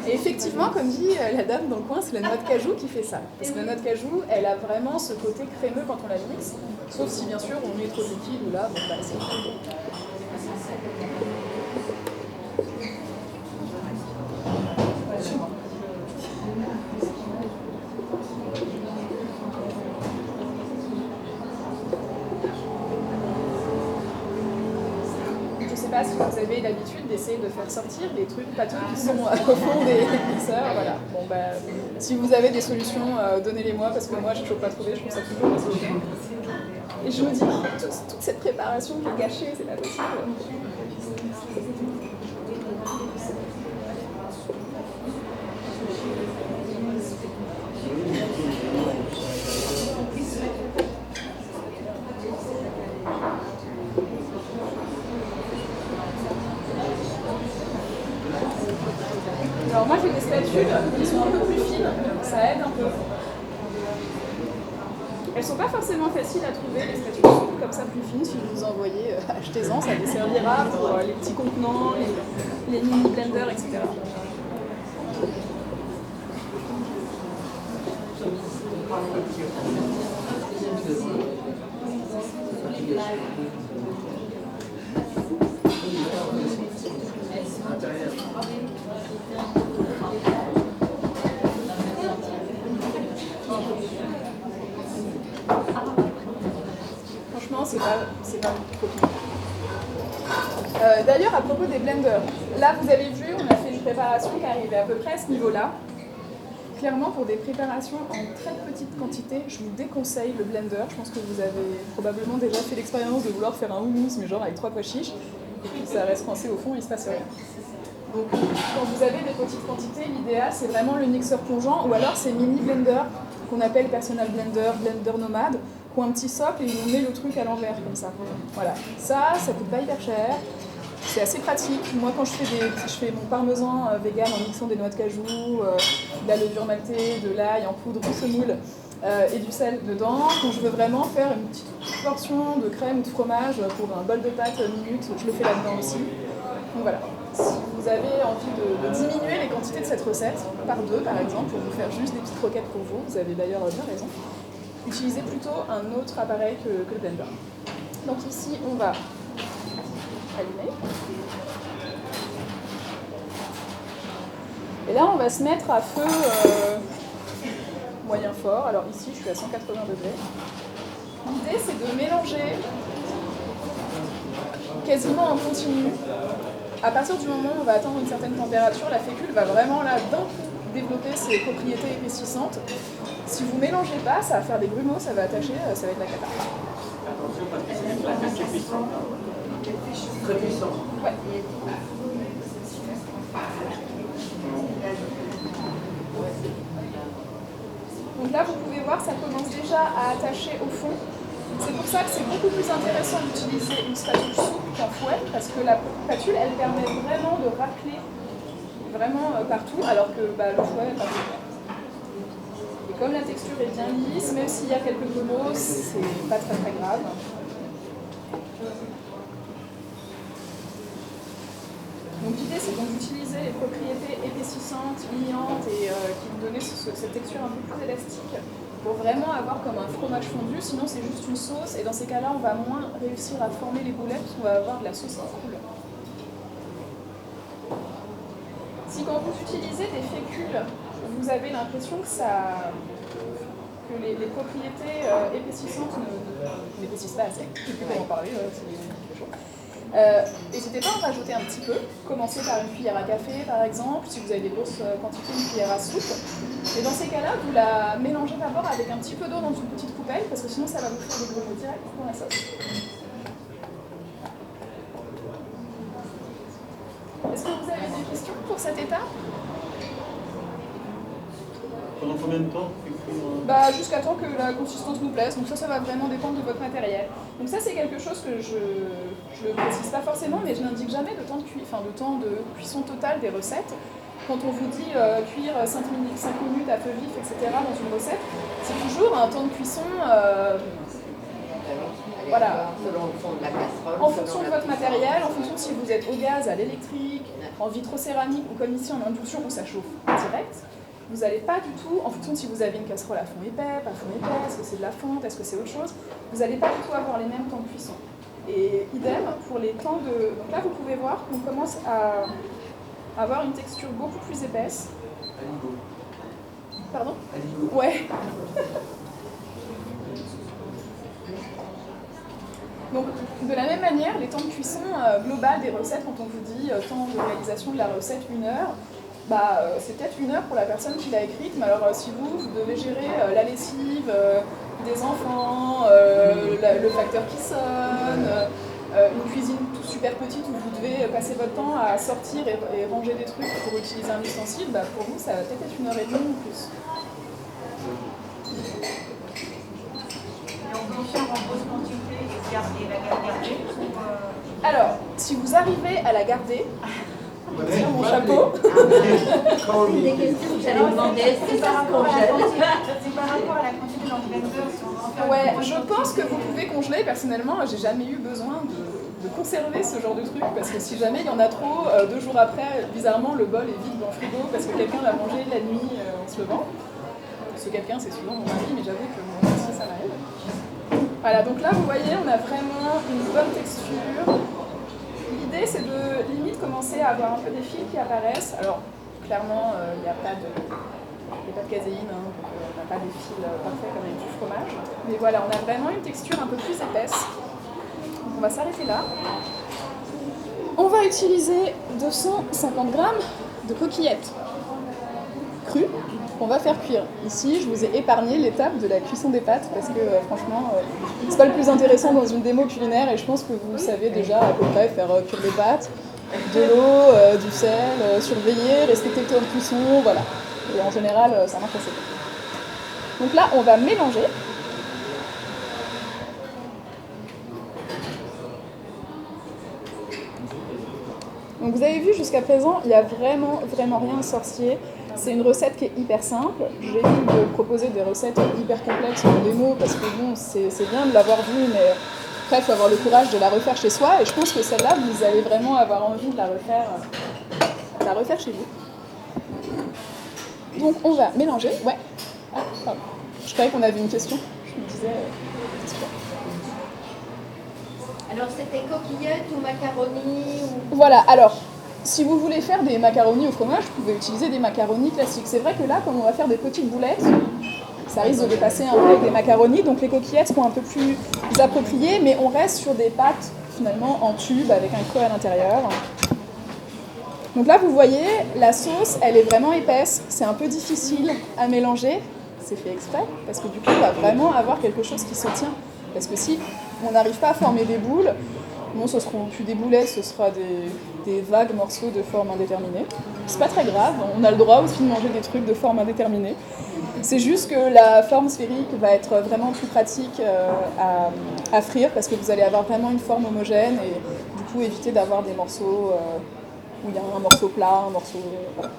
Et effectivement, comme dit la dame dans le coin, c'est la noix de cajou qui fait ça. Parce que la noix de cajou, elle a vraiment ce côté crémeux quand on la mixe. Sauf si, bien sûr, on met trop de liquide ou là, bon, bah, c'est si vous avez l'habitude d'essayer de faire sortir des trucs pâteux qui sont au fond des mixeurs, voilà. Bon, bah, si vous avez des solutions, donnez-les-moi parce que moi je ne peux pas trouver, je trouve ça toujours assez cher. Et je me dis, toute cette préparation qui est gâchée, c'est pas possible. Alors moi j'ai des spatules qui sont un peu plus fines, ça aide un peu. Elles sont pas forcément faciles à trouver, les spatules comme ça plus fines, si vous en voyez, achetez-en, ça vous servira pour les petits contenants, les mini blenders, etc. Franchement, c'est pas trop pire. D'ailleurs, à propos des blenders, là vous avez vu, on a fait une préparation qui arrivait à peu près à ce niveau-là. Clairement, pour des préparations en très petite quantité, je vous déconseille le blender. Je pense que vous avez probablement déjà fait l'expérience de vouloir faire un houmous, mais genre avec 3 pois chiches, et puis ça reste coincé au fond, il ne se passe rien. Donc, quand vous avez des petites quantités, l'idéal c'est vraiment le mixeur plongeant, ou alors ces mini blenders qu'on appelle personal blender, blender nomade, qui ont un petit socle et on met le truc à l'envers comme ça. Voilà, ça coûte pas hyper cher. C'est assez pratique. Moi, quand je fais mon parmesan vegan en mixant des noix de cajou, de la levure maltée, de l'ail en poudre ou semoule et du sel dedans, quand je veux vraiment faire une petite portion de crème ou de fromage pour un bol de pâtes minute, je le fais là-dedans aussi. Donc voilà. Si vous avez envie de diminuer les quantités de cette recette, par 2 par exemple, pour vous faire juste des petites croquettes pour vous avez d'ailleurs bien raison, utilisez plutôt un autre appareil que le blender. Donc ici, on va allumer. Et là, on va se mettre à feu moyen fort. Alors ici, je suis à 180 degrés. L'idée, c'est de mélanger quasiment en continu. À partir du moment où on va atteindre une certaine température, la fécule va vraiment là d'un coup développer ses propriétés épaississantes. Si vous ne mélangez pas, ça va faire des grumeaux, ça va attacher, ça va être la cata. Attention parce que c'est une glace assez puissante. Très puissant. Ouais. Donc là, vous pouvez voir, ça commence déjà à attacher au fond. C'est pour ça que c'est beaucoup plus intéressant d'utiliser une spatule souple qu'un fouet, parce que la spatule, elle permet vraiment de racler vraiment partout, alors que le fouet est pas très bien. Et comme la texture est bien lisse, même s'il y a quelques grumeaux, c'est pas très très grave. Donc l'idée, c'est donc d'utiliser les propriétés épaississantes, liantes et qui vont donner cette texture un peu plus élastique pour vraiment avoir comme un fromage fondu. Sinon, c'est juste une sauce et dans ces cas-là, on va moins réussir à former les boulettes parce qu'on va avoir de la sauce qui coule. Si quand vous utilisez des fécules, vous avez l'impression que les propriétés épaississantes n'épaississent pas assez, je ne sais plus comment en parler, c'est chaud. N'hésitez pas à en rajouter un petit peu. Commencez par une cuillère à café par exemple, si vous avez des grosses quantités, une cuillère à soupe. Et dans ces cas-là, vous la mélangez d'abord avec un petit peu d'eau dans une petite coupelle, parce que sinon ça va vous faire des grumeaux direct dans la sauce. Est-ce que vous avez des questions pour cette étape? Pendant combien de temps? Jusqu'à temps que la consistance nous plaise. Donc ça va vraiment dépendre de votre matériel. Donc ça, c'est quelque chose que je ne précise pas forcément, mais je n'indique jamais de temps de cuisson totale des recettes. Quand on vous dit cuire 5 minutes à feu vif, etc. dans une recette, c'est toujours un temps de cuisson selon le fond de la casserole. En fonction de votre matériel, en fonction si vous êtes au gaz, à l'électrique, en vitrocéramique ou comme ici en induction où ça chauffe direct. Vous n'allez pas du tout, en fonction de si vous avez une casserole à fond épais, pas fond épais, est-ce que c'est de la fonte, est-ce que c'est autre chose, vous n'allez pas du tout avoir les mêmes temps de cuisson. Et idem pour les temps de... Donc là, vous pouvez voir qu'on commence à avoir une texture beaucoup plus épaisse. Aligo. Pardon? Aligo. Ouais. Donc, de la même manière, les temps de cuisson global des recettes, quand on vous dit temps de réalisation de la recette 1 heure, c'est peut-être 1 heure pour la personne qui l'a écrite, mais alors si vous devez gérer la lessive des enfants, le facteur qui sonne, une cuisine tout super petite où vous devez passer votre temps à sortir et ranger des trucs pour utiliser un ustensile, pour vous ça va peut-être être 1h30 ou plus. Et on peut aussi en remplacement du blé et la garder Alors, si vous arrivez à la garder, je tire mon chapeau. C'est des questions que j'allais demander. C'est par rapport à la quantité d'ingrédients. Ouais, je pense que vous pouvez congeler. Personnellement, j'ai jamais eu besoin de conserver ce genre de truc parce que si jamais il y en a trop, 2 jours après, bizarrement, le bol est vide dans le frigo parce que quelqu'un l'a mangé la nuit en se levant. Ce quelqu'un, c'est souvent mon mari, mais j'avoue que moi aussi, ça m'arrive. Voilà, donc là, vous voyez, on a vraiment une bonne texture. L'idée, c'est de limite commencer à avoir un peu des fils qui apparaissent. Alors, clairement, il n'y a pas de caséine, donc on n'a pas des fils parfaits comme avec du fromage. Mais voilà, on a vraiment une texture un peu plus épaisse. Donc on va s'arrêter là. On va utiliser 250 g de coquillettes crues qu'on va faire cuire. Ici, je vous ai épargné l'étape de la cuisson des pâtes parce que franchement, c'est pas le plus intéressant dans une démo culinaire et je pense que vous savez déjà à peu près faire cuire les pâtes, de l'eau, du sel, surveiller, respecter le temps de cuisson, voilà. Et en général, ça marche assez bien. Donc là, on va mélanger. Donc vous avez vu jusqu'à présent, il n'y a vraiment rien de sorcier. C'est une recette qui est hyper simple. J'évite de proposer des recettes hyper complexes en démo parce que bon, c'est bien de l'avoir vu, mais après, il faut avoir le courage de la refaire chez soi. Et je pense que celle-là, vous allez vraiment avoir envie de la refaire chez vous. Donc on va mélanger. Ouais. Ah, pardon. Je croyais qu'on avait une question. Je me disais. Alors c'était coquillettes ou macaroni ou... Voilà, alors, si vous voulez faire des macaronis au fromage, vous pouvez utiliser des macaronis classiques. C'est vrai que là, comme on va faire des petites boulettes, ça ça risque de dépasser un peu avec les macaronis, donc les coquillettes sont un peu plus appropriées, mais on reste sur des pâtes finalement en tube avec un creux à l'intérieur. Donc là vous voyez, la sauce elle est vraiment épaisse, c'est un peu difficile à mélanger, c'est fait exprès, parce que du coup on va vraiment avoir quelque chose qui se tient. Parce que si on n'arrive pas à former des boules, non, ce seront plus des boulettes, ce sera des vagues morceaux de forme indéterminée. C'est pas très grave, on a le droit aussi de manger des trucs de forme indéterminée. C'est juste que la forme sphérique va être vraiment plus pratique à frire parce que vous allez avoir vraiment une forme homogène et du coup éviter d'avoir des morceaux où il y a un morceau plat, un morceau... Voilà.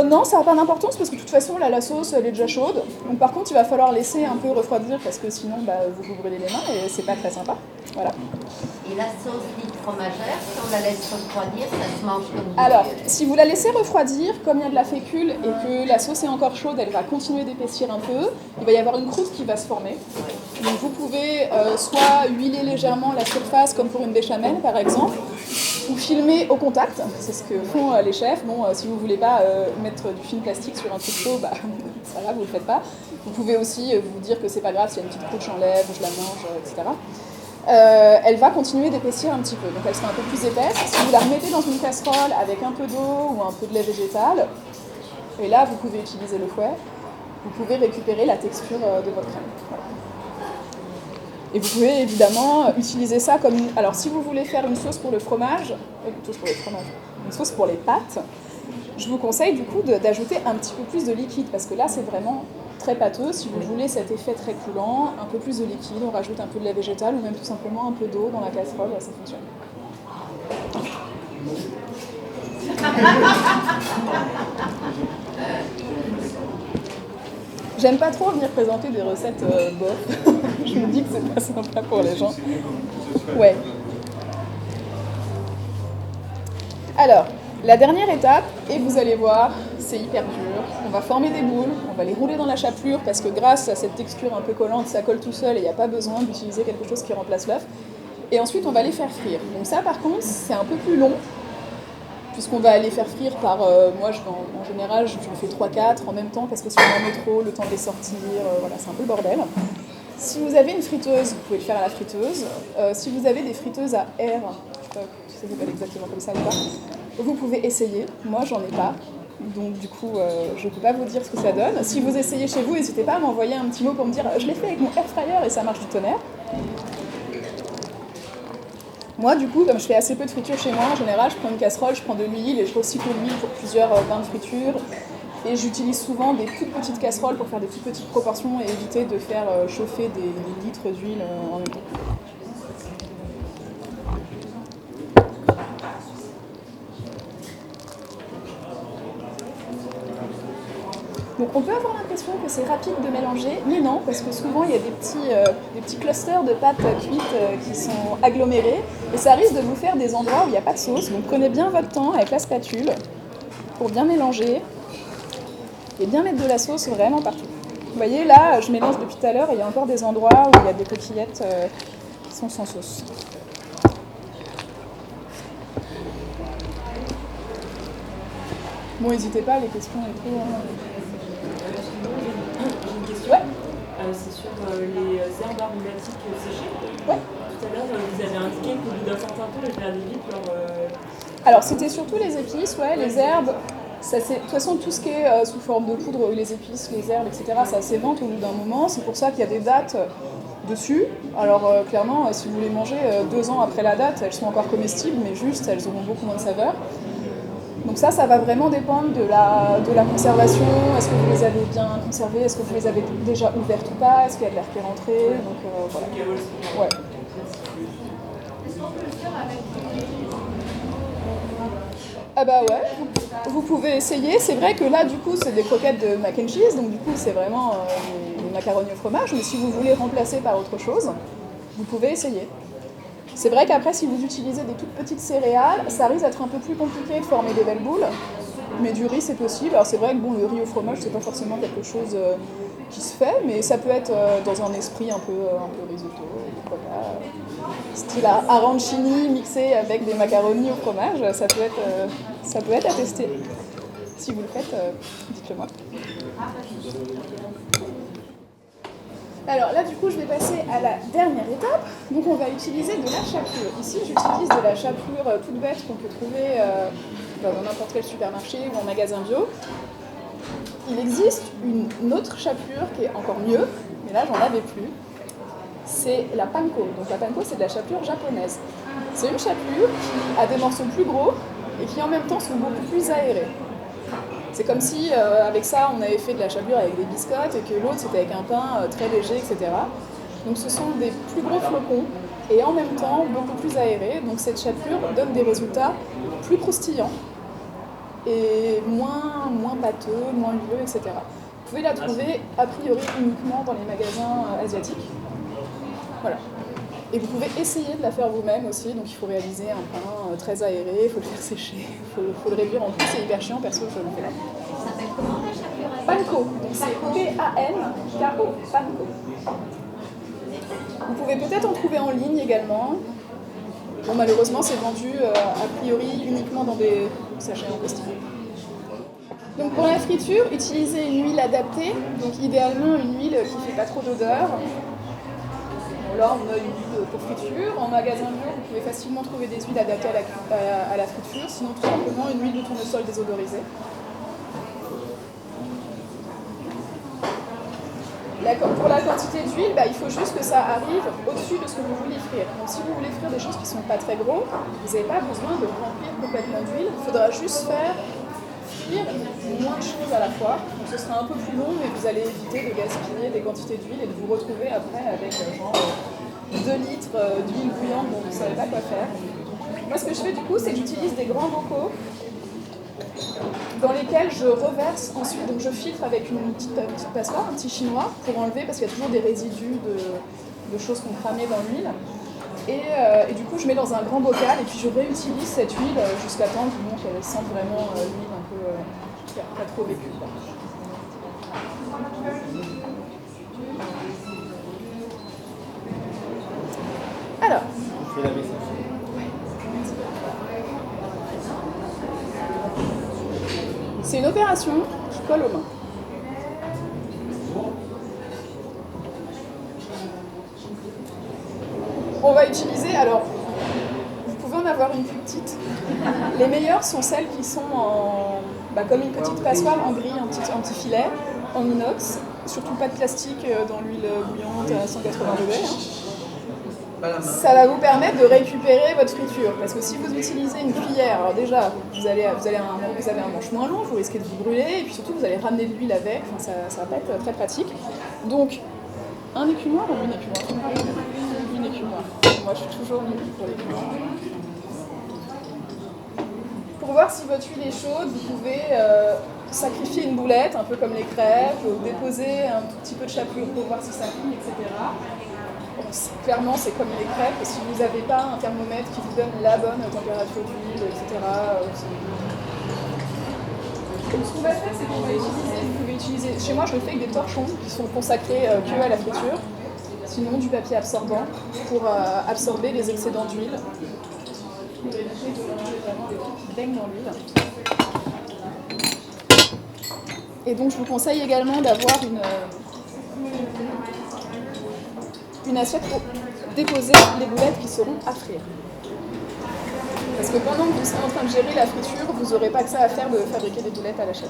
Non, ça n'a pas d'importance parce que de toute façon là, la sauce elle est déjà chaude. Donc par contre il va falloir laisser un peu refroidir parce que sinon vous vous brûlez les mains et c'est pas très sympa. Voilà. Et la sauce dite fromagère, si on la laisse refroidir, ça se mange comme vous Alors, si vous la laissez refroidir, comme il y a de la fécule et que la sauce est encore chaude, elle va continuer d'épaissir un peu. Il va y avoir une croûte qui va se former. Donc vous pouvez soit huiler légèrement la surface comme pour une béchamel par exemple, ou filmer au contact, c'est ce que font les chefs. Bon, si vous ne voulez pas mettre du film plastique sur un truc chaud, ça va, vous ne le faites pas. Vous pouvez aussi vous dire que c'est pas grave, s'il y a une petite croûte, j'enlève, je la mange, etc. Elle va continuer d'épaissir un petit peu, donc elle sera un peu plus épaisse. Si vous la remettez dans une casserole avec un peu d'eau ou un peu de lait végétal, et là vous pouvez utiliser le fouet, vous pouvez récupérer la texture de votre crème. Voilà. Et vous pouvez évidemment utiliser ça comme... Alors si vous voulez faire une sauce pour le fromage, une sauce pour les pâtes, je vous conseille du coup d'ajouter un petit peu plus de liquide, parce que là c'est vraiment très pâteux. Si vous voulez cet effet très coulant, un peu plus de liquide, on rajoute un peu de lait végétal ou même tout simplement un peu d'eau dans la casserole, ça fonctionne. J'aime pas trop venir présenter des recettes bof. Je me dis que c'est pas sympa pour les gens. Ouais. Alors, la dernière étape, et vous allez voir, c'est hyper dur. On va former des boules, on va les rouler dans la chapelure parce que grâce à cette texture un peu collante, ça colle tout seul et il n'y a pas besoin d'utiliser quelque chose qui remplace l'œuf. Et ensuite, on va les faire frire. Donc ça, par contre, c'est un peu plus long puisqu'on va les faire frire par... moi, en général, je fais 3-4 en même temps parce que si on en met trop, le temps de les sortir, voilà, c'est un peu le bordel. Si vous avez une friteuse, vous pouvez le faire à la friteuse. Si vous avez des friteuses à air, je sais pas si ça s'appelle exactement comme ça ou pas, vous pouvez essayer. Moi, j'en ai pas. Donc du coup, je ne peux pas vous dire ce que ça donne. Si vous essayez chez vous, n'hésitez pas à m'envoyer un petit mot pour me dire « je l'ai fait avec mon air fryer et ça marche du tonnerre ». Moi, du coup, comme je fais assez peu de friture chez moi, en général, je prends une casserole, je prends de l'huile et je recycle l'huile pour plusieurs bains de friture. Et j'utilise souvent des toutes petites casseroles pour faire des toutes petites proportions et éviter de faire chauffer des litres d'huile en même temps. Donc on peut avoir l'impression que c'est rapide de mélanger, mais non, parce que souvent il y a des petits clusters de pâtes cuites qui sont agglomérés, et ça risque de vous faire des endroits où il n'y a pas de sauce. Donc prenez bien votre temps avec la spatule pour bien mélanger et bien mettre de la sauce vraiment partout. Vous voyez là, je mélange depuis tout à l'heure et il y a encore des endroits où il y a des coquillettes qui sont sans sauce. Bon, n'hésitez pas, les questions et tout. J'ai une question. Ouais. C'est sur les herbes aromatiques séchées. Ouais. Tout à l'heure, vous avez indiqué qu'au bout d'un certain temps, les faire des vitres. Alors, c'était surtout les épices, ouais, les herbes. Ça, de toute façon, tout ce qui est sous forme de poudre, les épices, les herbes, etc., ça s'évente au bout d'un moment. C'est pour ça qu'il y a des dates dessus. Alors, clairement, si vous les mangez 2 ans après la date, elles sont encore comestibles, mais juste, elles auront beaucoup moins de saveur. Donc ça va vraiment dépendre de la conservation. Est-ce que vous les avez bien conservées? Est-ce que vous les avez déjà ouvertes ou pas? Est-ce qu'il y a de l'air qui est rentré? Donc voilà. Ouais. Est-ce qu'on peut le faire avec Ah bah ouais, vous pouvez essayer. C'est vrai que là, du coup, c'est des croquettes de mac and cheese, donc du coup, c'est vraiment des macaronis au fromage. Mais si vous voulez remplacer par autre chose, vous pouvez essayer. C'est vrai qu'après, si vous utilisez des toutes petites céréales, ça risque d'être un peu plus compliqué de former des belles boules. Mais du riz, c'est possible. Alors c'est vrai que bon, le riz au fromage, c'est pas forcément quelque chose qui se fait, mais ça peut être dans un esprit un peu risotto, pourquoi pas. Style arancini mixé avec des macaronis au fromage, ça peut être à tester. Si vous le faites, dites-le moi. Alors là, du coup, je vais passer à la dernière étape. Donc, on va utiliser de la chapelure. Ici, j'utilise de la chapelure toute bête qu'on peut trouver dans n'importe quel supermarché ou en magasin bio. Il existe une autre chapelure qui est encore mieux, mais là, j'en avais plus. C'est la panko. Donc, la panko, c'est de la chapelure japonaise. C'est une chapelure qui a des morceaux plus gros et qui, en même temps, sont beaucoup plus aérés. C'est comme si, avec ça, on avait fait de la chapelure avec des biscottes et que l'autre, c'était avec un pain très léger, etc. Donc ce sont des plus gros flocons et en même temps beaucoup plus aérés. Donc cette chapelure donne des résultats plus croustillants et moins pâteux, moins huileux, etc. Vous pouvez la trouver, a priori, uniquement dans les magasins asiatiques. Voilà. Et vous pouvez essayer de la faire vous-même aussi, donc il faut réaliser un pain très aéré, il faut le faire sécher, il faut le réduire en plus, c'est hyper chiant, perso je le fais là. Ça s'appelle comment la chapelure? Panko, donc c'est P-A-N-K-O, Panko. Vous pouvez peut-être en trouver en ligne également. Bon, malheureusement c'est vendu a priori uniquement dans des sachets en plastique. Donc pour la friture, utilisez une huile adaptée, donc idéalement une huile qui ne fait pas trop d'odeur. Là, on a une huile pour friture. En magasin bio, vous pouvez facilement trouver des huiles adaptées à la friture, sinon tout simplement une huile de tournesol désodorisée. Pour la quantité d'huile, il faut juste que ça arrive au-dessus de ce que vous voulez frire. Donc si vous voulez frire des choses qui ne sont pas très gros, vous n'avez pas besoin de remplir complètement d'huile. Il faudra juste faire frire moins de choses à la fois. Donc ce sera un peu plus long, mais vous allez éviter de gaspiller des quantités d'huile et de vous retrouver après avec genre 2 litres d'huile bouillante dont vous ne savez pas quoi faire. Moi, ce que je fais du coup, c'est que j'utilise des grands bocaux dans lesquels je reverse ensuite, donc je filtre avec une petite passoire, un petit chinois, pour enlever, parce qu'il y a toujours des résidus de choses qu'on cramait dans l'huile. Et du coup, je mets dans un grand bocal et puis je réutilise cette huile jusqu'à temps qu'elle sente vraiment l'huile un peu qui n'a pas trop vécu. Alors. Je vais laver ça. C'est une opération qui colle aux mains. On va utiliser, alors, vous pouvez en avoir une plus petite. Les meilleures sont celles qui sont comme une petite passoire en grille, un petit filet, en inox. Surtout pas de plastique dans l'huile bouillante à 180 degrés. Ça va vous permettre de récupérer votre friture. Parce que si vous utilisez une cuillère, alors déjà, vous avez un manche moins long, vous risquez de vous brûler, et puis surtout, vous allez ramener de l'huile avec. Enfin, ça va pas être très pratique. Donc, un écumoire ou une écumoire? Une écumoire. Moi, je suis toujours nulle pour l'écumoire. Pour voir si votre huile est chaude, vous pouvez sacrifier une boulette, un peu comme les crêpes, déposer un tout petit peu de chapelure pour voir si ça cuit, etc. Clairement, c'est comme les crêpes. Si vous n'avez pas un thermomètre qui vous donne la bonne température d'huile, etc. Donc, ce qu'on va faire, c'est qu'on va utiliser, vous pouvez utiliser, chez moi je le fais avec des torchons qui sont consacrés que à la friture, sinon du papier absorbant pour absorber les excédents d'huile. Pour éviter de manger vraiment des trucs qui baignent dans l'huile. Et donc je vous conseille également d'avoir une assiette pour déposer les boulettes qui seront à frire. Parce que pendant que vous serez en train de gérer la friture, vous n'aurez pas que ça à faire de fabriquer des boulettes à la chaîne.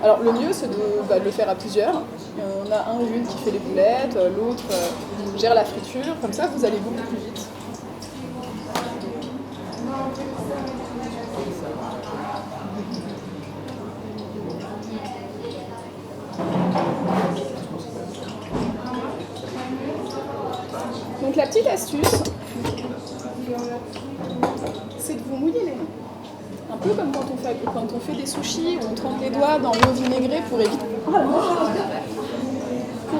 Alors le mieux c'est de le faire à plusieurs. On a un ou une qui fait les boulettes, l'autre gère la friture, comme ça vous allez beaucoup plus vite. Donc la petite astuce, c'est de vous mouiller les mains. Un peu comme quand on fait des sushis où on trempe les doigts dans l'eau vinaigrée pour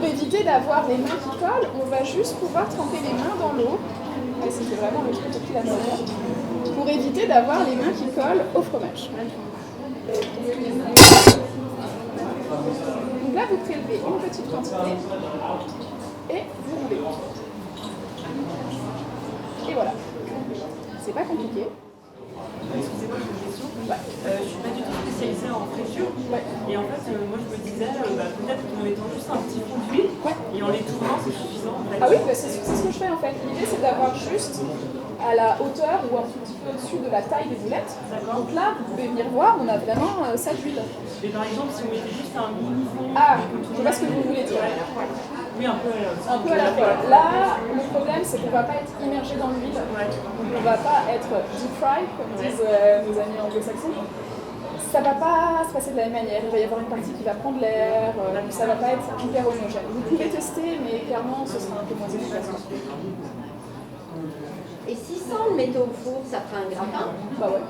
éviter d'avoir les mains qui collent, on va juste pouvoir tremper les mains dans l'eau. Ouais, c'était vraiment le truc depuis la mode. Pour éviter d'avoir les mains qui collent au fromage. Donc là, vous prélevez une petite quantité et vous roulez. Et voilà. C'est pas compliqué. Excusez-moi, j'ai une question. Je suis pas du tout spécialiste spécialisé en friture. Et en fait, moi je me disais, peut-être qu'en mettant juste un petit fond d'huile et en les tournant, c'est suffisant en fait. Ah oui, c'est ce que je fais en fait. L'idée c'est d'avoir juste à la hauteur ou un tout petit peu au-dessus de la taille des boulettes. Donc là, vous pouvez venir voir, on a vraiment ça d'huile. Et par exemple, si vous mettez juste un mini fond... Ah, je vois ce que vous voulez dire. Oui, un peu à la fois. Là, le problème c'est qu'on ne va pas être immergé dans l'huile. On ne va pas être deep fry, comme disent nos amis anglo-saxons. Ça ne va pas se passer de la même manière. Il va y avoir une partie qui va prendre l'air, ça ne va pas être hyper homogène. Vous pouvez tester, mais clairement, ce sera un peu moins efficace. Et si sans le mettre au four, ça ferait un gratin? Bah ouais.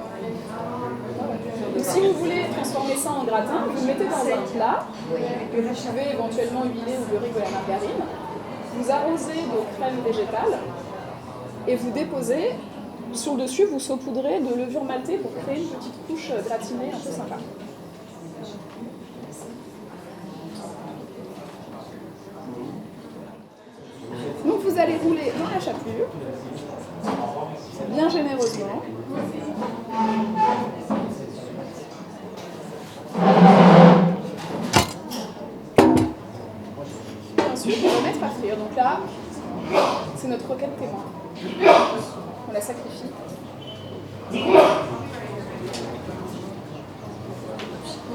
Donc si vous voulez transformer ça en gratin, vous le mettez dans un plat, que vous pouvez éventuellement huiler ou beurrer de la margarine, vous arrosez de crème végétale et vous déposez. Sur le dessus, vous saupoudrez de levure maltée pour créer une petite couche gratinée un peu sympa. Donc vous allez rouler dans la chapelure, bien généreusement. Et ensuite, on va mettre à frire. Donc là, c'est notre croquette témoin. On la sacrifie. Donc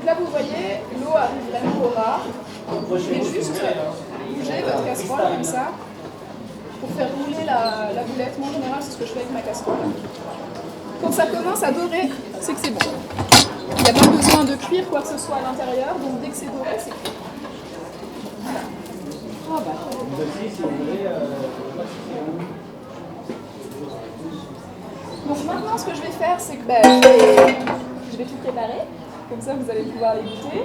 là, vous voyez, l'eau arrive vraiment au ras. Vous pouvez juste bouger votre casserole comme ça pour faire rouler la boulette. Moi, en général, c'est ce que je fais avec ma casserole. Quand ça commence à dorer, c'est que c'est bon. Il n'y a pas besoin de cuire quoi que ce soit à l'intérieur, donc dès que c'est doré, c'est cuit. Voilà. Oh bah. Donc maintenant, ce que je vais faire, c'est que je vais tout préparer. Comme ça, vous allez pouvoir les goûter.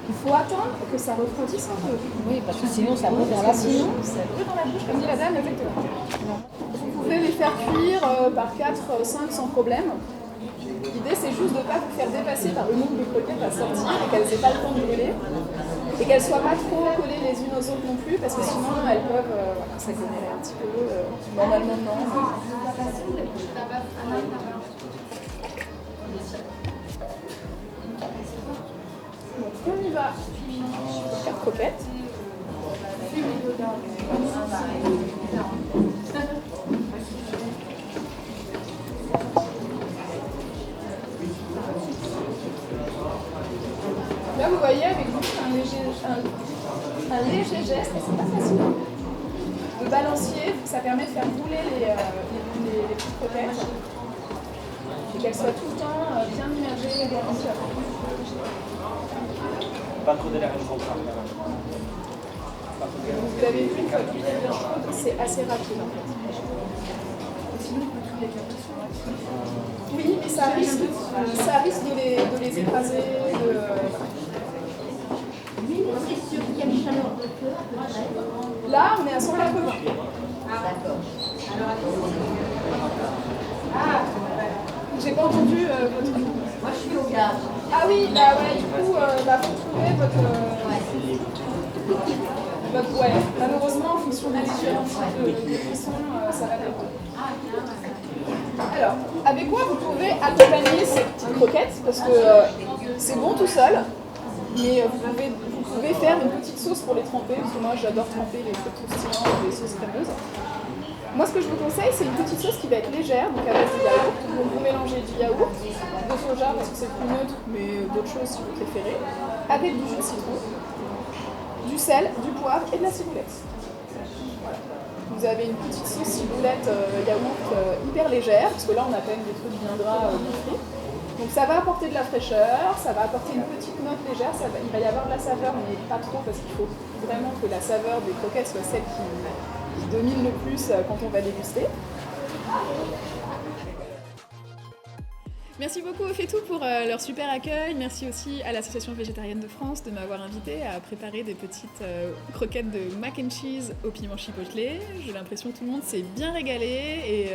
Il faut attendre que ça refroidisse un peu. Oui, parce que sinon ça brûle dans la bouche. Sinon, ça brûle dans la bouche, comme dit la dame, effectivement. Vous pouvez les faire cuire par 4-5 sans problème. L'idée, c'est juste de ne pas vous faire dépasser par le nombre de croquettes à sortir et qu'elles n'aient pas le temps de brûler. Et qu'elles ne soient pas trop collées les unes aux autres non plus, parce que sinon, elles peuvent s'agglomérer un petit peu. Normalement, non. Donc, on y va. 4 croquettes. Là, vous voyez avec vous un léger geste, et c'est pas facile, de balancier, ça permet de faire rouler les petites croquettes et qu'elles soient tout le temps bien immergées dans l'huile. Pas trop de l'air comme ça. Vous avez vu, une fois que l'huile est bien chaude, c'est assez rapide en fait. Oui, mais ça risque de les écraser. C'est sûr qu'il y a une chaleur de feu à peu près. Là, on est à 180. D'accord. J'ai pas entendu votre... Moi je suis au gaz. Ah oui, bah ouais, du coup, faut trouver votre ouais. Malheureusement, en fonction des différents types de cuisson, ça va dépendre. Alors, avec quoi vous pouvez accompagner ces petites croquettes? Parce que c'est bon tout seul, mais vous pouvez faire une petite sauce pour les tremper, parce que moi j'adore tremper les trucs croustillants ou les sauces crémeuses. Moi ce que je vous conseille, c'est une petite sauce qui va être légère, donc avec du yaourt. Donc vous mélangez du yaourt, de soja parce que c'est plus neutre, mais d'autres choses si vous préférez, avec du jus de citron, du sel, du poivre et de la ciboulette. Voilà. Vous avez une petite sauce ciboulette yaourt hyper légère, parce que là on a quand même des trucs bien gras frits. Donc ça va apporter de la fraîcheur, ça va apporter une petite note légère, il va y avoir de la saveur, mais pas trop, parce qu'il faut vraiment que la saveur des croquettes soit celle qui domine le plus quand on va déguster. Merci beaucoup au Faitout pour leur super accueil. Merci aussi à l'Association végétarienne de France de m'avoir invité à préparer des petites croquettes de mac and cheese au piment chipotle. J'ai l'impression que tout le monde s'est bien régalé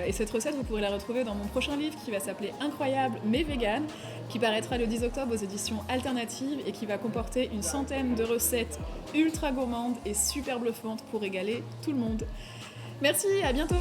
et cette recette, vous pourrez la retrouver dans mon prochain livre qui va s'appeler Incroyable mais vegan, qui paraîtra le 10 octobre aux éditions Alternatives et qui va comporter une centaine de recettes ultra gourmandes et super bluffantes pour régaler tout le monde. Merci, à bientôt!